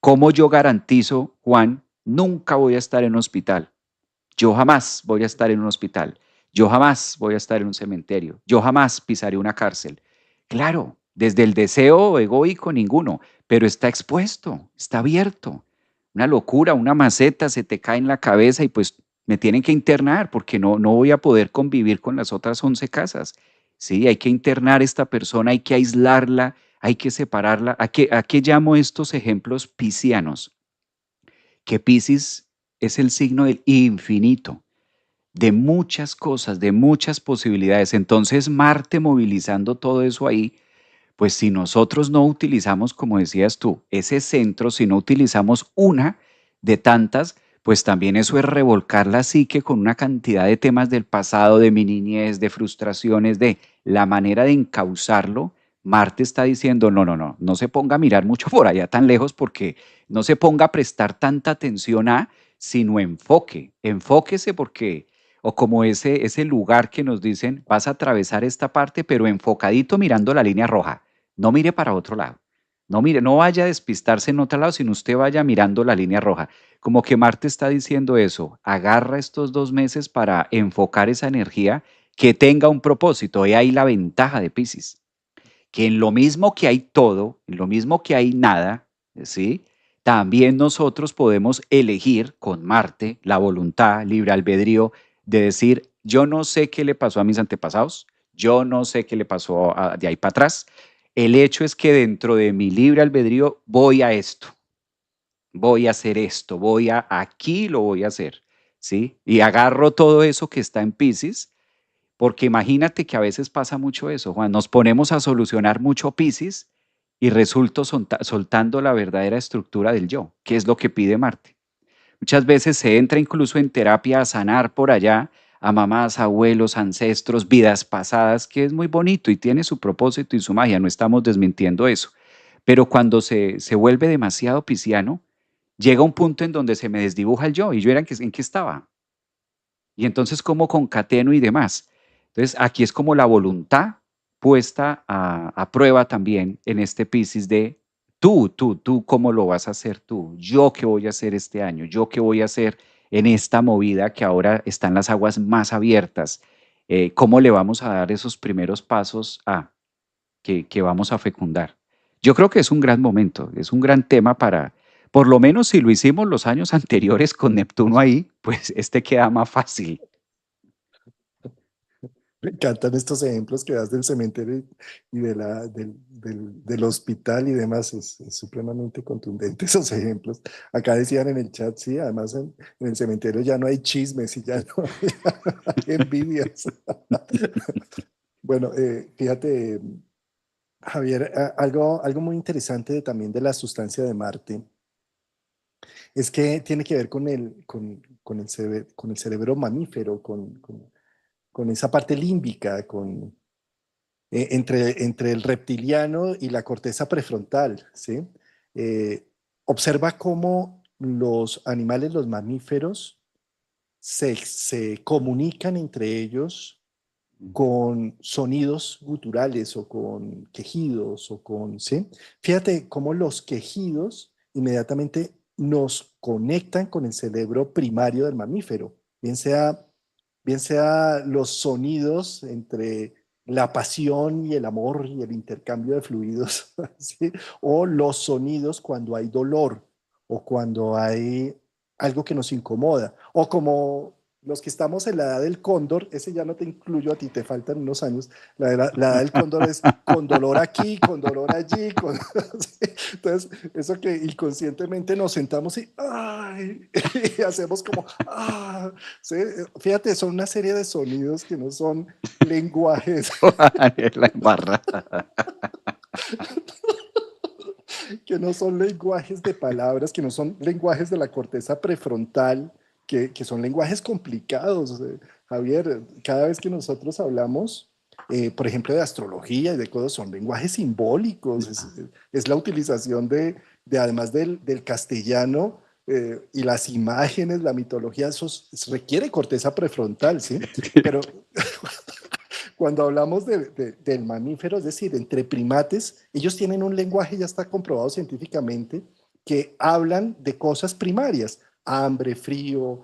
¿Cómo yo garantizo, Juan, nunca voy a estar en un hospital? Yo jamás voy a estar en un hospital. Yo jamás voy a estar en un cementerio. Yo jamás pisaré una cárcel. Claro, desde el deseo egoico ninguno, pero está expuesto, está abierto. Una locura, una maceta se te cae en la cabeza y pues me tienen que internar porque no voy a poder convivir con las otras 11 casas. Sí, hay que internar a esta persona, hay que aislarla, hay que separarla. ¿A qué llamo estos ejemplos piscianos? Que Piscis es el signo del infinito, de muchas cosas, de muchas posibilidades. Entonces, Marte movilizando todo eso ahí, pues si nosotros no utilizamos, como decías tú, ese centro, si no utilizamos una de tantas, pues también eso es revolcar la psique con una cantidad de temas del pasado, de mi niñez, de frustraciones, de la manera de encauzarlo. Marte está diciendo, no, no, no, no se ponga a mirar mucho por allá tan lejos porque no se ponga a prestar tanta atención sino enfóquese porque, o como ese lugar que nos dicen, vas a atravesar esta parte, pero enfocadito mirando la línea roja. No mire para otro lado. No mire, no vaya a despistarse en otro lado, sino usted vaya mirando la línea roja. Como que Marte está diciendo eso, agarra estos 2 meses para enfocar esa energía que tenga un propósito. Y ahí la ventaja de Pisces, que en lo mismo que hay todo, en lo mismo que hay nada, ¿sí? También nosotros podemos elegir con Marte la voluntad, libre albedrío, de decir, yo no sé qué le pasó a mis antepasados, yo no sé qué le pasó de ahí para atrás. El hecho es que dentro de mi libre albedrío voy a esto, voy a hacer esto, aquí lo voy a hacer, ¿sí? Y agarro todo eso que está en Pisces, porque imagínate que a veces pasa mucho eso, Juan, nos ponemos a solucionar mucho Piscis y resulto soltando la verdadera estructura del yo, que es lo que pide Marte. Muchas veces se entra incluso en terapia a sanar por allá a mamás, abuelos, ancestros, vidas pasadas, que es muy bonito y tiene su propósito y su magia, no estamos desmintiendo eso. Pero cuando se vuelve demasiado pisciano, llega un punto en donde se me desdibuja el yo y yo era en qué estaba. Y entonces, ¿cómo concateno y demás? Entonces, aquí es como la voluntad puesta a prueba también en este Piscis de tú, ¿cómo lo vas a hacer tú? ¿Yo qué voy a hacer este año? ¿Yo qué voy a hacer en esta movida que ahora están las aguas más abiertas? ¿Cómo le vamos a dar esos primeros pasos a que vamos a fecundar? Yo creo que es un gran momento, es un gran tema para, por lo menos si lo hicimos los años anteriores con Neptuno ahí, pues este queda más fácil. Me encantan estos ejemplos que das del cementerio y del hospital y demás. Es supremamente contundente esos ejemplos. Acá decían en el chat, sí, además en el cementerio ya no hay chismes y ya no hay envidias. Bueno, fíjate, Javier, algo muy interesante también de la sustancia de Marte es que tiene que ver con el cerebro mamífero, con esa parte límbica, entre el reptiliano y la corteza prefrontal, ¿sí? Eh, Observa cómo los animales, los mamíferos, se comunican entre ellos con sonidos guturales o con quejidos o con, ¿sí? Fíjate cómo los quejidos inmediatamente nos conectan con el cerebro primario del mamífero, bien sea los sonidos entre la pasión y el amor y el intercambio de fluidos, ¿sí? O los sonidos cuando hay dolor o cuando hay algo que nos incomoda, o como los que estamos en la edad del cóndor, ese ya no te incluyo a ti, te faltan unos años, la edad del cóndor es con dolor aquí, con dolor allí, sí. Entonces, eso que inconscientemente nos sentamos y, ay, y hacemos como, ah, ¿sí? Fíjate, son una serie de sonidos que no son lenguajes, La embarrada. que no son lenguajes de palabras, que no son lenguajes de la corteza prefrontal, que son lenguajes complicados. Javier, cada vez que nosotros hablamos, por ejemplo, de astrología y de cosas, son lenguajes simbólicos, es la utilización además del castellano y las imágenes, la mitología, eso requiere corteza prefrontal, ¿sí? Pero cuando hablamos del mamífero, es decir, entre primates, ellos tienen un lenguaje, ya está comprobado científicamente, que hablan de cosas primarias, hambre, frío,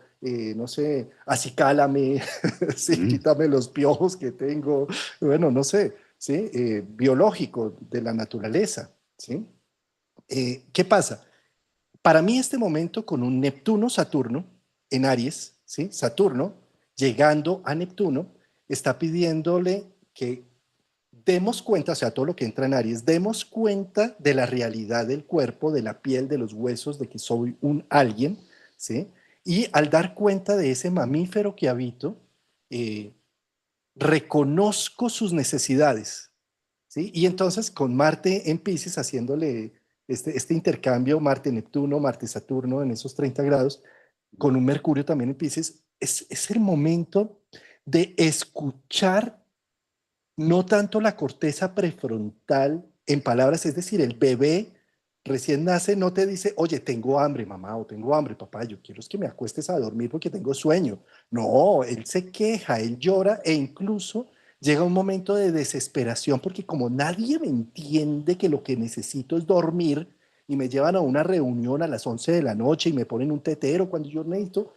no sé, acicálame, sí, Mm. quítame los piojos que tengo, bueno, no sé, ¿sí? Biológico de la naturaleza, ¿sí? ¿Qué pasa? Para mí este momento con un Neptuno-Saturno en Aries, ¿sí? Saturno llegando a Neptuno, está pidiéndole que demos cuenta, o sea, todo lo que entra en Aries, demos cuenta de la realidad del cuerpo, de la piel, de los huesos, de que soy un alguien, ¿sí? Y al dar cuenta de ese mamífero que habito, eh, reconozco sus necesidades, ¿sí? Y entonces con Marte en Pisces haciéndole este intercambio Marte-Neptuno, Marte-Saturno en esos 30 grados, con un Mercurio también en Pisces, es el momento de escuchar no tanto la corteza prefrontal en palabras, es decir, el bebé recién nace no te dice, oye, tengo hambre, mamá, o tengo hambre, papá, yo quiero es que me acuestes a dormir porque tengo sueño. No, él se queja, él llora e incluso llega un momento de desesperación porque como nadie me entiende que lo que necesito es dormir y me llevan a una reunión a las 11 de la noche y me ponen un tetero cuando yo necesito,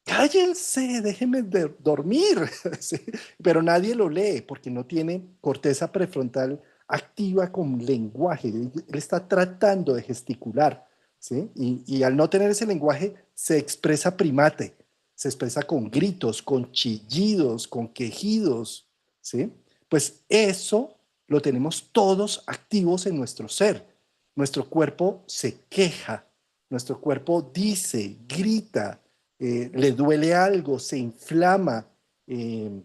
cállense, déjenme dormir. Sí, pero nadie lo lee porque no tiene corteza prefrontal activa con lenguaje. Él está tratando de gesticular, ¿sí? Y al no tener ese lenguaje, se expresa primate, se expresa con gritos, con chillidos, con quejidos, ¿sí? Pues eso lo tenemos todos activos en nuestro ser. Nuestro cuerpo se queja, nuestro cuerpo dice, grita, le duele algo, se inflama, eh,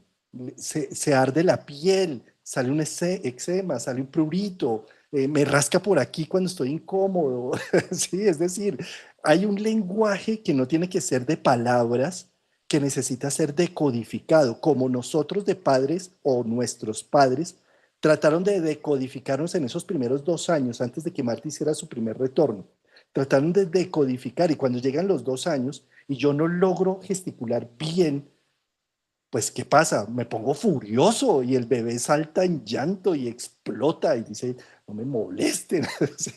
se arde la piel, sale un eczema, sale un prurito, me rasca por aquí cuando estoy incómodo. Sí, es decir, hay un lenguaje que no tiene que ser de palabras, que necesita ser decodificado, como nosotros de padres o nuestros padres trataron de decodificarnos en esos primeros 2 años antes de que Marta hiciera su primer retorno. Trataron de decodificar y cuando llegan los 2 años y yo no logro gesticular bien, pues ¿qué pasa? Me pongo furioso y el bebé salta en llanto y explota y dice, no me molesten, ¿sí?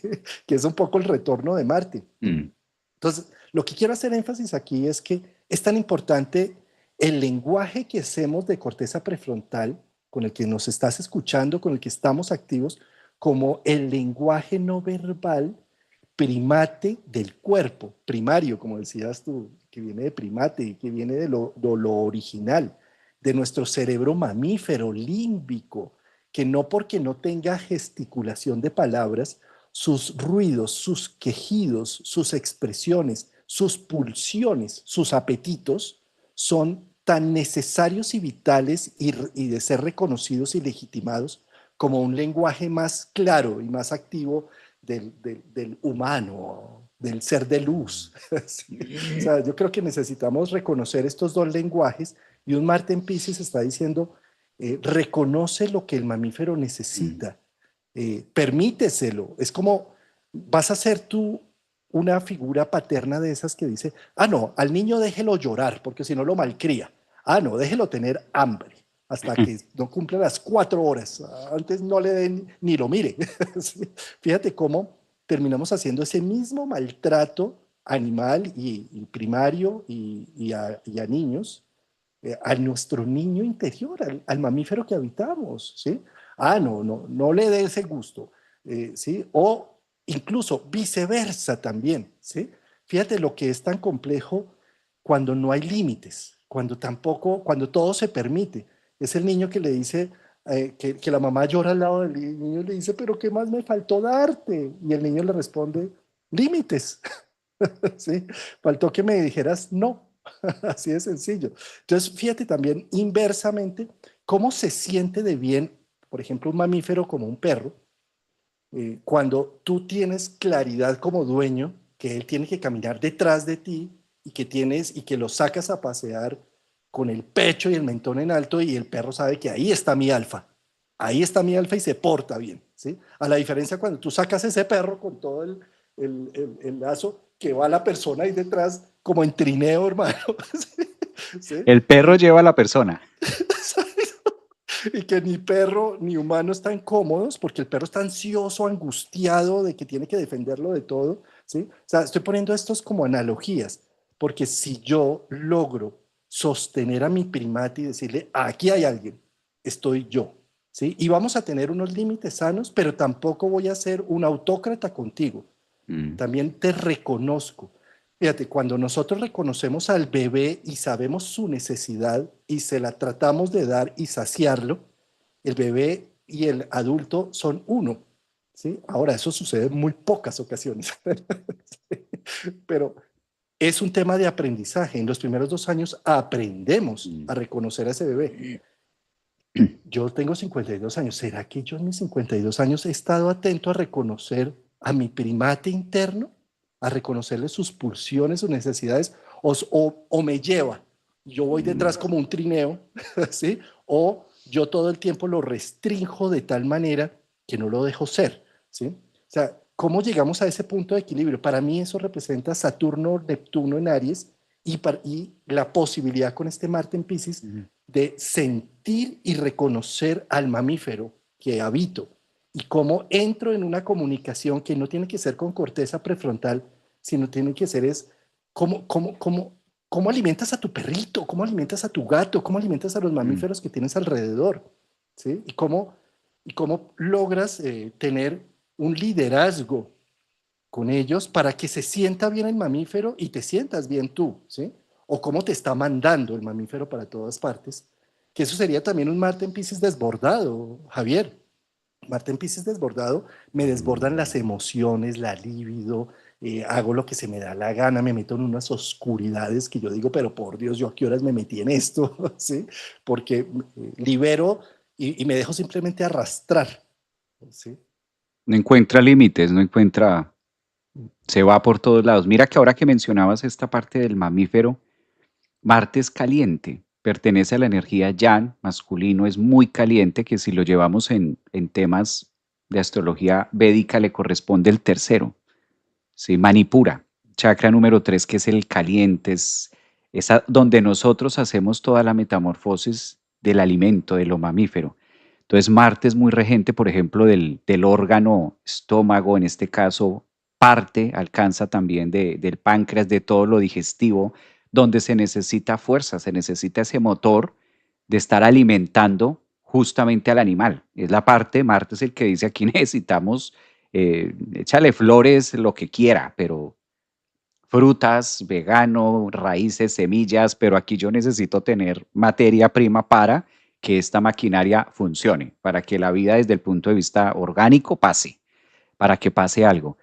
Que es un poco el retorno de Marte. Mm. Entonces, lo que quiero hacer énfasis aquí es que es tan importante el lenguaje que hacemos de corteza prefrontal, con el que nos estás escuchando, con el que estamos activos, como el lenguaje no verbal primate del cuerpo, primario, como decías tú, que viene de primate, que viene de lo original, de nuestro cerebro mamífero límbico, que no porque no tenga gesticulación de palabras, sus ruidos, sus quejidos, sus expresiones, sus pulsiones, sus apetitos son tan necesarios y vitales y de ser reconocidos y legitimados como un lenguaje más claro y más activo del humano, del ser de luz. Sí. O sea, yo creo que necesitamos reconocer estos dos lenguajes y un Marte en Piscis está diciendo, reconoce lo que el mamífero necesita, permíteselo. Es como, vas a ser tú una figura paterna de esas que dice, ah, no, al niño déjelo llorar porque si no lo malcría. Ah, no, déjelo tener hambre hasta que no cumpla las 4 horas. Antes no le den ni lo mire. Sí. Fíjate cómo terminamos haciendo ese mismo maltrato animal y primario y a niños, a nuestro niño interior, al mamífero que habitamos, ¿sí? Ah, no, no, no le dé ese gusto, ¿sí? O incluso viceversa también, ¿sí? Fíjate lo que es tan complejo cuando no hay límites, cuando tampoco, cuando todo se permite. Es el niño que le dice, que la mamá llora al lado del niño y le dice, pero ¿qué más me faltó darte? Y el niño le responde, límites, ¿sí? Faltó que me dijeras no. Así de sencillo. Entonces, fíjate también inversamente cómo se siente de bien, por ejemplo, un mamífero como un perro, cuando tú tienes claridad como dueño, que él tiene que caminar detrás de ti y que lo sacas a pasear con el pecho y el mentón en alto y el perro sabe que ahí está mi alfa y se porta bien, ¿sí? A la diferencia cuando tú sacas ese perro con todo el lazo que va la persona ahí detrás como en trineo, hermano. ¿Sí? El perro lleva a la persona. Y que ni perro ni humano están cómodos porque el perro está ansioso, angustiado de que tiene que defenderlo de todo, ¿sí? O sea, estoy poniendo estos como analogías, porque si yo logro sostener a mi primate y decirle, aquí hay alguien, estoy yo, ¿sí? Y vamos a tener unos límites sanos, pero tampoco voy a ser un autócrata contigo. Mm. También te reconozco. Fíjate, cuando nosotros reconocemos al bebé y sabemos su necesidad y se la tratamos de dar y saciarlo, el bebé y el adulto son uno, ¿sí? Ahora, eso sucede en muy pocas ocasiones, pero es un tema de aprendizaje. En los primeros 2 años aprendemos a reconocer a ese bebé. Yo tengo 52 años. ¿Será que yo en mis 52 años he estado atento a reconocer a mi primate interno? A reconocerle sus pulsiones, sus necesidades, o me lleva. Yo voy detrás como un trineo, ¿sí? O yo todo el tiempo lo restrinjo de tal manera que no lo dejo ser, ¿sí? O sea, ¿cómo llegamos a ese punto de equilibrio? Para mí eso representa Saturno, Neptuno en Aries y la posibilidad con este Marte en Piscis de sentir y reconocer al mamífero que habito y cómo entro en una comunicación que no tiene que ser con corteza prefrontal, sino tiene que ser es cómo alimentas a tu perrito, cómo alimentas a tu gato, cómo alimentas a los mamíferos que tienes alrededor, ¿sí? Y cómo logras tener un liderazgo con ellos para que se sienta bien el mamífero y te sientas bien tú, ¿sí? O cómo te está mandando el mamífero para todas partes, que eso sería también un Marte en Piscis desbordado, Javier. Marte en Piscis desbordado, me desbordan las emociones, la libido, hago lo que se me da la gana, me meto en unas oscuridades que yo digo, pero por Dios, ¿yo a qué horas me metí en esto? ¿Sí? Porque libero y me dejo simplemente arrastrar, ¿sí? No encuentra límites, no encuentra, se va por todos lados. Mira que ahora que mencionabas esta parte del mamífero, Marte es caliente, pertenece a la energía Yang, masculino, es muy caliente, que si lo llevamos en temas de astrología védica le corresponde el tercero, ¿sí? Manipura, chakra número 3, que es el caliente, donde nosotros hacemos toda la metamorfosis del alimento, de lo mamífero. Entonces Marte es muy regente, por ejemplo, del órgano estómago, en este caso parte, alcanza también del páncreas, de todo lo digestivo, donde se necesita fuerza, se necesita ese motor de estar alimentando justamente al animal. Es la parte, Marte es el que dice aquí necesitamos, échale flores, lo que quiera, pero frutas, vegano, raíces, semillas, pero aquí yo necesito tener materia prima para que esta maquinaria funcione, para que la vida desde el punto de vista orgánico pase, para que pase algo.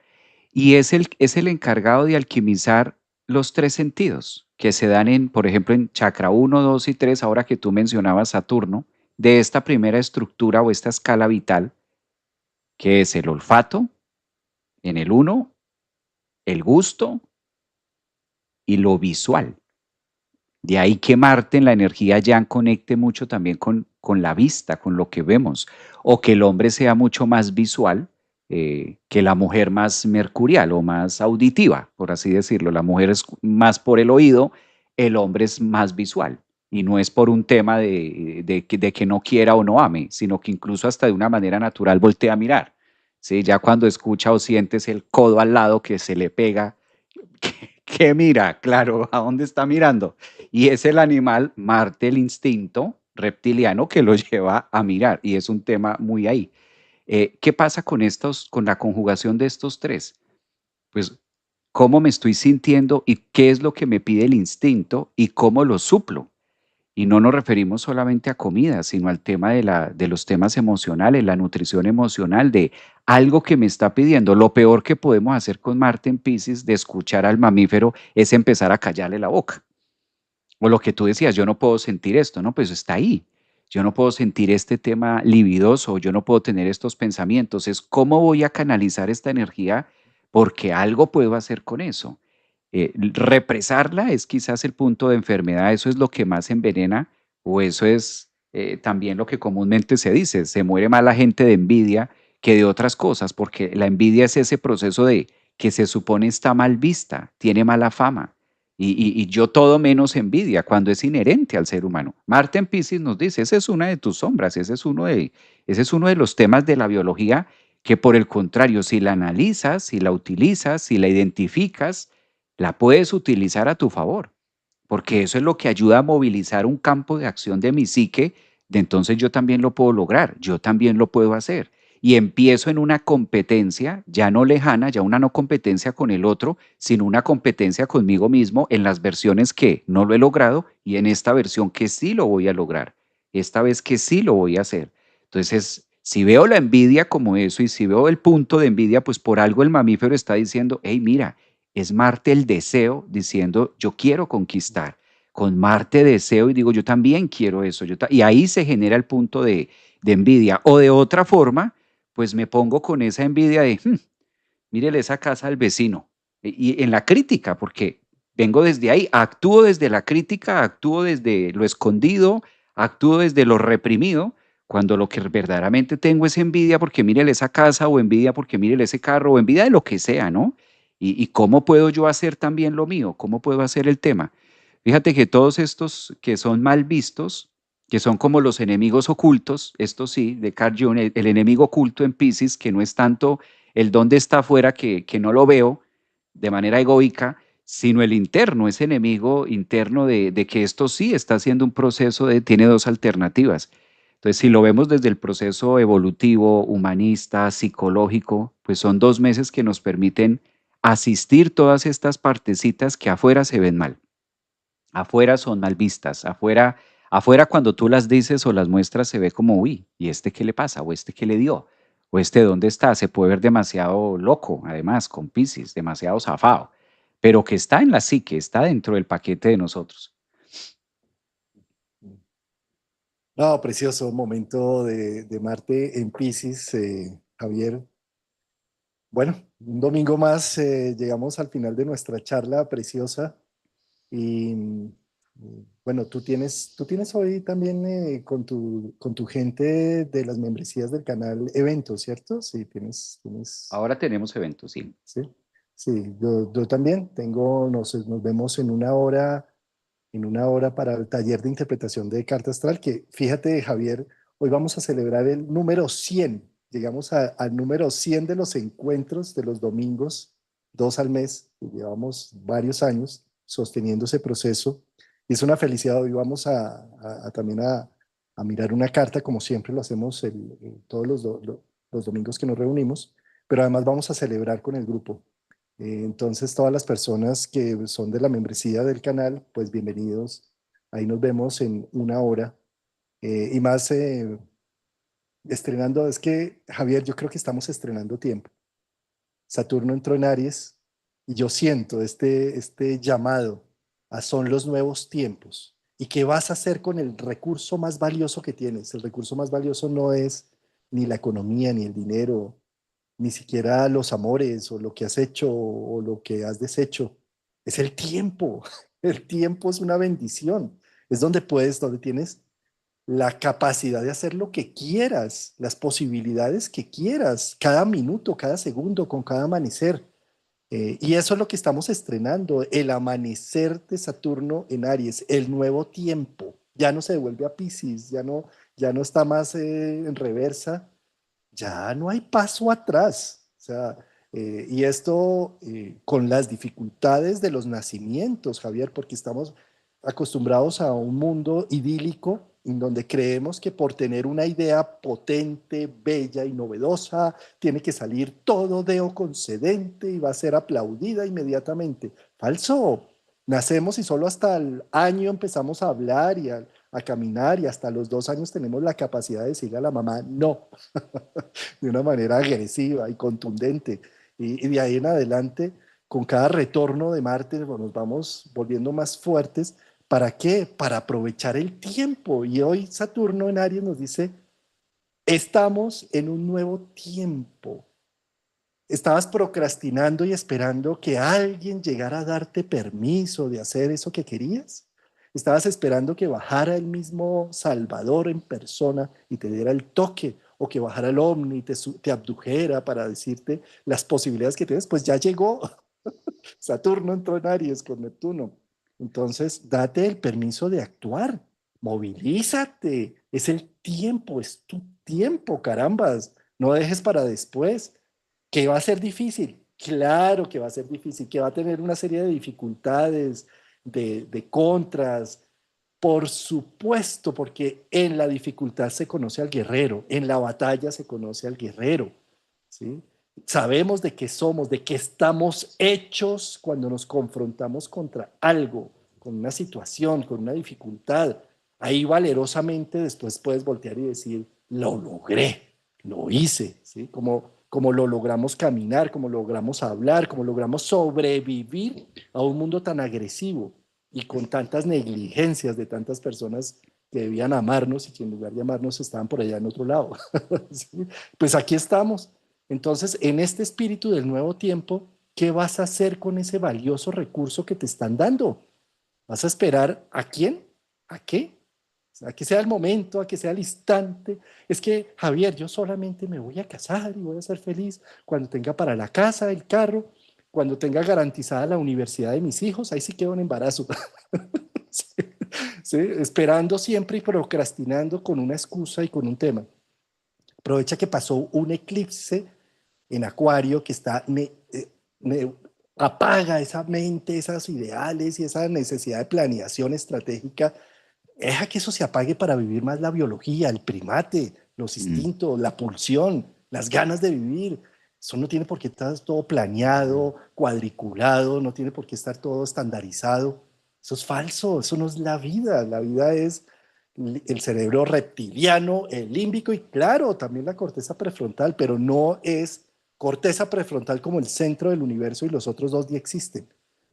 Y es el encargado de alquimizar los tres sentidos que se dan en, por ejemplo, en chakra uno, 2 y 3, ahora que tú mencionabas Saturno, de esta primera estructura o esta escala vital, que es el olfato en el uno, el gusto y lo visual. De ahí que Marte en la energía ya conecte mucho también con la vista, con lo que vemos, o que el hombre sea mucho más visual que la mujer más mercurial o más auditiva, por así decirlo. La mujer es más por el oído, el hombre es más visual. Y no es por un tema de que no quiera o no ame, sino que incluso hasta de una manera natural voltea a mirar. ¿Sí? Ya cuando escucha o sientes el codo al lado que se le pega, ¿qué mira? Claro, ¿a dónde está mirando? Y es el animal, Marte, el instinto reptiliano que lo lleva a mirar. Y es un tema muy ahí. ¿Qué pasa con estos, con la conjugación de estos tres? Pues, ¿cómo me estoy sintiendo y qué es lo que me pide el instinto y cómo lo suplo? Y no nos referimos solamente a comida, sino al tema de los temas emocionales, la nutrición emocional, de algo que me está pidiendo. Lo peor que podemos hacer con Marte en Pisces de escuchar al mamífero es empezar a callarle la boca. O lo que tú decías, yo no puedo sentir esto, ¿no? Pues está ahí. Yo no puedo sentir este tema libidoso, yo no puedo tener estos pensamientos. Es cómo voy a canalizar esta energía porque algo puedo hacer con eso. Represarla es quizás el punto de enfermedad, eso es lo que más envenena o eso es también lo que comúnmente se dice, se muere más la gente de envidia que de otras cosas, porque la envidia es ese proceso de que se supone está mal vista, tiene mala fama. Y yo todo menos envidia cuando es inherente al ser humano. Marte en Piscis nos dice, esa es una de tus sombras, ese es uno de los temas de la biología que por el contrario, si la analizas, si la utilizas, si la identificas, la puedes utilizar a tu favor, porque eso es lo que ayuda a movilizar un campo de acción de mi psique, de entonces yo también lo puedo lograr, yo también lo puedo hacer. Y empiezo en una competencia ya no lejana, ya una no competencia con el otro, sino una competencia conmigo mismo en las versiones que no lo he logrado y en esta versión que sí lo voy a lograr, esta vez que sí lo voy a hacer. Entonces, si veo la envidia como eso y si veo el punto de envidia, pues por algo el mamífero está diciendo, hey, mira, es Marte el deseo diciendo, yo quiero conquistar. Con Marte deseo y digo, yo también quiero eso. Y ahí se genera el punto de envidia. O de otra forma, pues me pongo con esa envidia de, mírele esa casa al vecino. Y en la crítica, porque vengo desde ahí, actúo desde la crítica, actúo desde lo escondido, actúo desde lo reprimido, cuando lo que verdaderamente tengo es envidia porque mírele esa casa o envidia porque mírele ese carro o envidia de lo que sea, ¿no? Y cómo puedo yo hacer también lo mío, cómo puedo hacer el tema. Fíjate que todos estos que son mal vistos, que son como los enemigos ocultos, esto sí, de Carl Jung, el enemigo oculto en Pisces, que no es tanto el dónde está afuera que no lo veo de manera egoica, sino el interno, ese enemigo interno de que esto sí está haciendo un proceso de, tiene dos alternativas. Entonces, si lo vemos desde el proceso evolutivo, humanista, psicológico, pues son 2 meses que nos permiten asistir todas estas partecitas que afuera se ven mal. Afuera son mal vistas, afuera cuando tú las dices o las muestras se ve como, uy, ¿y este qué le pasa? ¿O este qué le dio? ¿O este dónde está? Se puede ver demasiado loco, además, con Piscis, demasiado zafado, pero que está en la psique, está dentro del paquete de nosotros. No, precioso momento de Marte en Pisces, Javier. Bueno, un domingo más, llegamos al final de nuestra charla preciosa y bueno, tú tienes hoy también con tu gente de las membresías del canal eventos, ¿cierto? Sí, tienes, Ahora tenemos eventos, sí. sí, sí, yo también nos vemos en una hora para el taller de interpretación de carta astral, que fíjate, Javier, Hoy vamos a celebrar el número 100. Llegamos al número 100 de los encuentros de los domingos, 2 al mes. Llevamos varios años sosteniendo ese proceso. Y es una felicidad. Hoy vamos también a mirar una carta, como siempre lo hacemos todos los domingos que nos reunimos, pero además vamos a celebrar con el grupo. Entonces, todas las personas que son de la membresía del canal, pues bienvenidos. Ahí nos vemos en una hora. Y más estrenando, es que Javier, yo creo que estamos estrenando tiempo. Saturno entró en Aries y yo siento este llamado a son los nuevos tiempos. ¿Y qué vas a hacer con el recurso más valioso que tienes? El recurso más valioso no es ni la economía, ni el dinero, ni siquiera los amores o lo que has hecho o lo que has deshecho. Es el tiempo. El tiempo es una bendición. Es donde tienes la capacidad de hacer lo que quieras, las posibilidades que quieras, cada minuto, cada segundo, con cada amanecer. Y eso es lo que estamos estrenando, el amanecer de Saturno en Aries, el nuevo tiempo. Ya no se devuelve a Piscis, ya no está más en reversa, ya no hay paso atrás. O sea, y esto con las dificultades de los nacimientos, Javier, porque estamos acostumbrados a un mundo idílico en donde creemos que por tener una idea potente, bella y novedosa, tiene que salir todo deo concedente y va a ser aplaudida inmediatamente. Falso. Nacemos y solo hasta el año empezamos a hablar a caminar y hasta los 2 años tenemos la capacidad de decirle a la mamá no, de una manera agresiva y contundente. Y de ahí en adelante, con cada retorno de Marte, bueno, nos vamos volviendo más fuertes. ¿Para qué? Para aprovechar el tiempo. Y hoy Saturno en Aries nos dice, estamos en un nuevo tiempo. Estabas procrastinando y esperando que alguien llegara a darte permiso de hacer eso que querías. Estabas esperando que bajara el mismo Salvador en persona y te diera el toque, o que bajara el ovni y te abdujera para decirte las posibilidades que tienes. Pues ya llegó. Saturno entró en Aries con Neptuno. Entonces, date el permiso de actuar. Movilízate. Es el tiempo, es tu tiempo, carambas. No dejes para después. ¿Que va a ser difícil? Claro que va a ser difícil, que va a tener una serie de dificultades, de contras. Por supuesto, porque en la dificultad se conoce al guerrero, en la batalla se conoce al guerrero, ¿sí? Sabemos de qué somos, de qué estamos hechos cuando nos confrontamos contra algo, con una situación, con una dificultad. Ahí valerosamente después puedes voltear y decir, lo logré, lo hice, ¿sí? Como lo logramos caminar, como logramos hablar, como logramos sobrevivir a un mundo tan agresivo y con tantas negligencias de tantas personas que debían amarnos y que en lugar de amarnos estaban por allá en otro lado. ¿Sí? Pues aquí estamos. Entonces, en este espíritu del nuevo tiempo, ¿qué vas a hacer con ese valioso recurso que te están dando? ¿Vas a esperar a quién? ¿A qué? A que sea el momento, a que sea el instante. Es que, Javier, yo solamente me voy a casar y voy a ser feliz cuando tenga para la casa, el carro, cuando tenga garantizada la universidad de mis hijos, ahí sí quedo en embarazo. Sí, sí, esperando siempre y procrastinando con una excusa y con un tema. Aprovecha que pasó un eclipse en Acuario que apaga esa mente, esas ideales y esa necesidad de planeación estratégica. Deja que eso se apague para vivir más la biología, el primate, los Mm. instintos, la pulsión, las ganas de vivir. Eso no tiene por qué estar todo planeado, cuadriculado, no tiene por qué estar todo estandarizado. Eso es falso, eso no es la vida. La vida es el cerebro reptiliano, el límbico y claro, también la corteza prefrontal, pero no es corteza prefrontal como el centro del universo y los otros dos ni existen.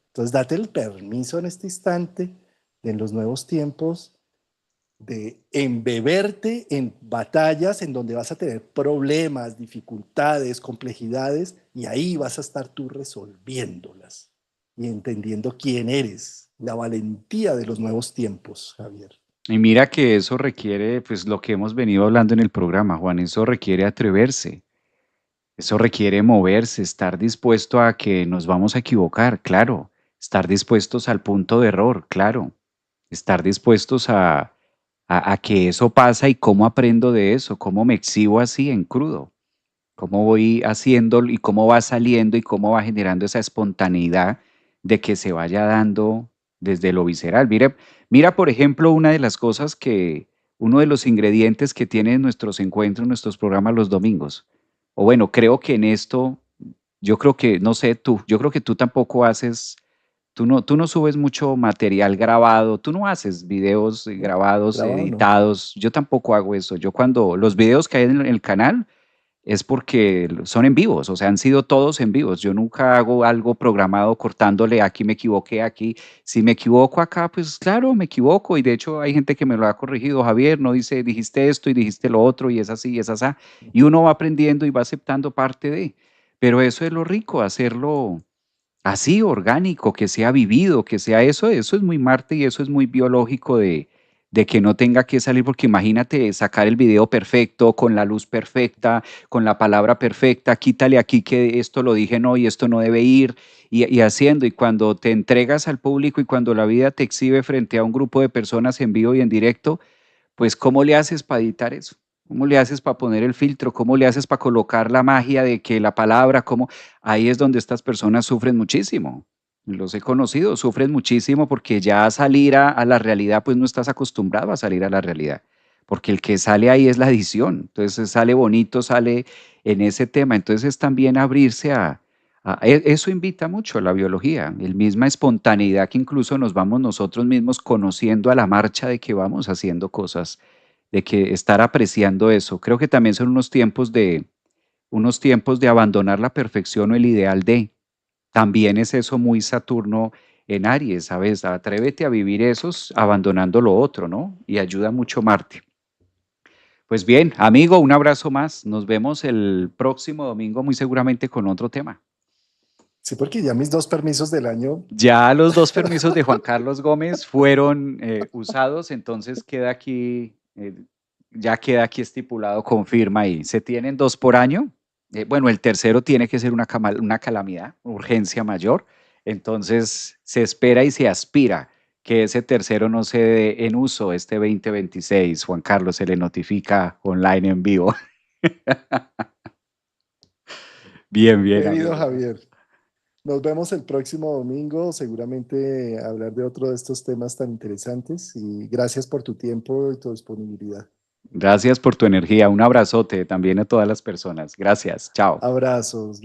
Entonces, date el permiso en este instante, en los nuevos tiempos, de embeberte en batallas en donde vas a tener problemas, dificultades, complejidades, y ahí vas a estar tú resolviéndolas y entendiendo quién eres, la valentía de los nuevos tiempos, Javier. Y mira que eso requiere, pues lo que hemos venido hablando en el programa, Juan, eso requiere atreverse, eso requiere moverse, estar dispuesto a que nos vamos a equivocar, claro, estar dispuestos al punto de error, claro, estar dispuestos a que eso pasa y cómo aprendo de eso, cómo me exhibo así en crudo, cómo voy haciendo y cómo va saliendo y cómo va generando esa espontaneidad de que se vaya dando desde lo visceral. Mira, por ejemplo, una de las cosas que, uno de los ingredientes que tienen nuestros encuentros, nuestros programas los domingos. O bueno, creo que en esto, yo creo que, no sé tú, yo creo que tú tampoco haces, tú no subes mucho material grabado, tú no haces videos grabados, Grabado, ¿no? editados, yo tampoco hago eso. Yo cuando los videos que hay en el canal, es porque son en vivos, o sea, han sido todos en vivos. Yo nunca hago algo programado cortándole, aquí me equivoqué, aquí. Si me equivoco acá, pues claro, me equivoco. Y de hecho hay gente que me lo ha corregido, Javier, no dice, dijiste esto y dijiste lo otro y es así y es así. Y uno va aprendiendo y va aceptando parte de. Pero eso es lo rico, hacerlo así, orgánico, que sea vivido, que sea eso es muy Marte y eso es muy biológico de que no tenga que salir, porque imagínate sacar el video perfecto, con la luz perfecta, con la palabra perfecta, quítale aquí que esto lo dije no y esto no debe ir, y haciendo, y cuando te entregas al público y cuando la vida te exhibe frente a un grupo de personas en vivo y en directo, pues ¿cómo le haces para editar eso? ¿Cómo le haces para poner el filtro? ¿Cómo le haces para colocar la magia de que la palabra, cómo? Ahí es donde estas personas sufren muchísimo. Los he conocido, sufren muchísimo porque ya salir a la realidad, pues no estás acostumbrado a salir a la realidad, porque el que sale ahí es la edición, entonces sale bonito, sale en ese tema, entonces es también abrirse eso invita mucho a la biología, el misma espontaneidad que incluso nos vamos nosotros mismos conociendo a la marcha de que vamos haciendo cosas, de que estar apreciando eso. Creo que también son unos tiempos de abandonar la perfección o el ideal de. También es eso muy Saturno en Aries, ¿sabes? Atrévete a vivir esos abandonando lo otro, ¿no? Y ayuda mucho Marte. Pues bien, amigo, un abrazo más. Nos vemos el próximo domingo muy seguramente con otro tema. Sí, porque ya mis 2 permisos del año. Ya los dos permisos de Juan Carlos Gómez fueron usados, entonces ya queda aquí estipulado, confirma y se tienen dos por año. Bueno, el tercero tiene que ser una calamidad, urgencia mayor. Entonces se espera y se aspira que ese tercero no se dé en uso este 2026. Juan Carlos se le notifica online en vivo. Bien, bien, Querido amigo. Javier, nos vemos el próximo domingo, seguramente hablar de otro de estos temas tan interesantes y gracias por tu tiempo y tu disponibilidad. Gracias por tu energía. Un abrazote también a todas las personas. Gracias. Chao. Abrazos.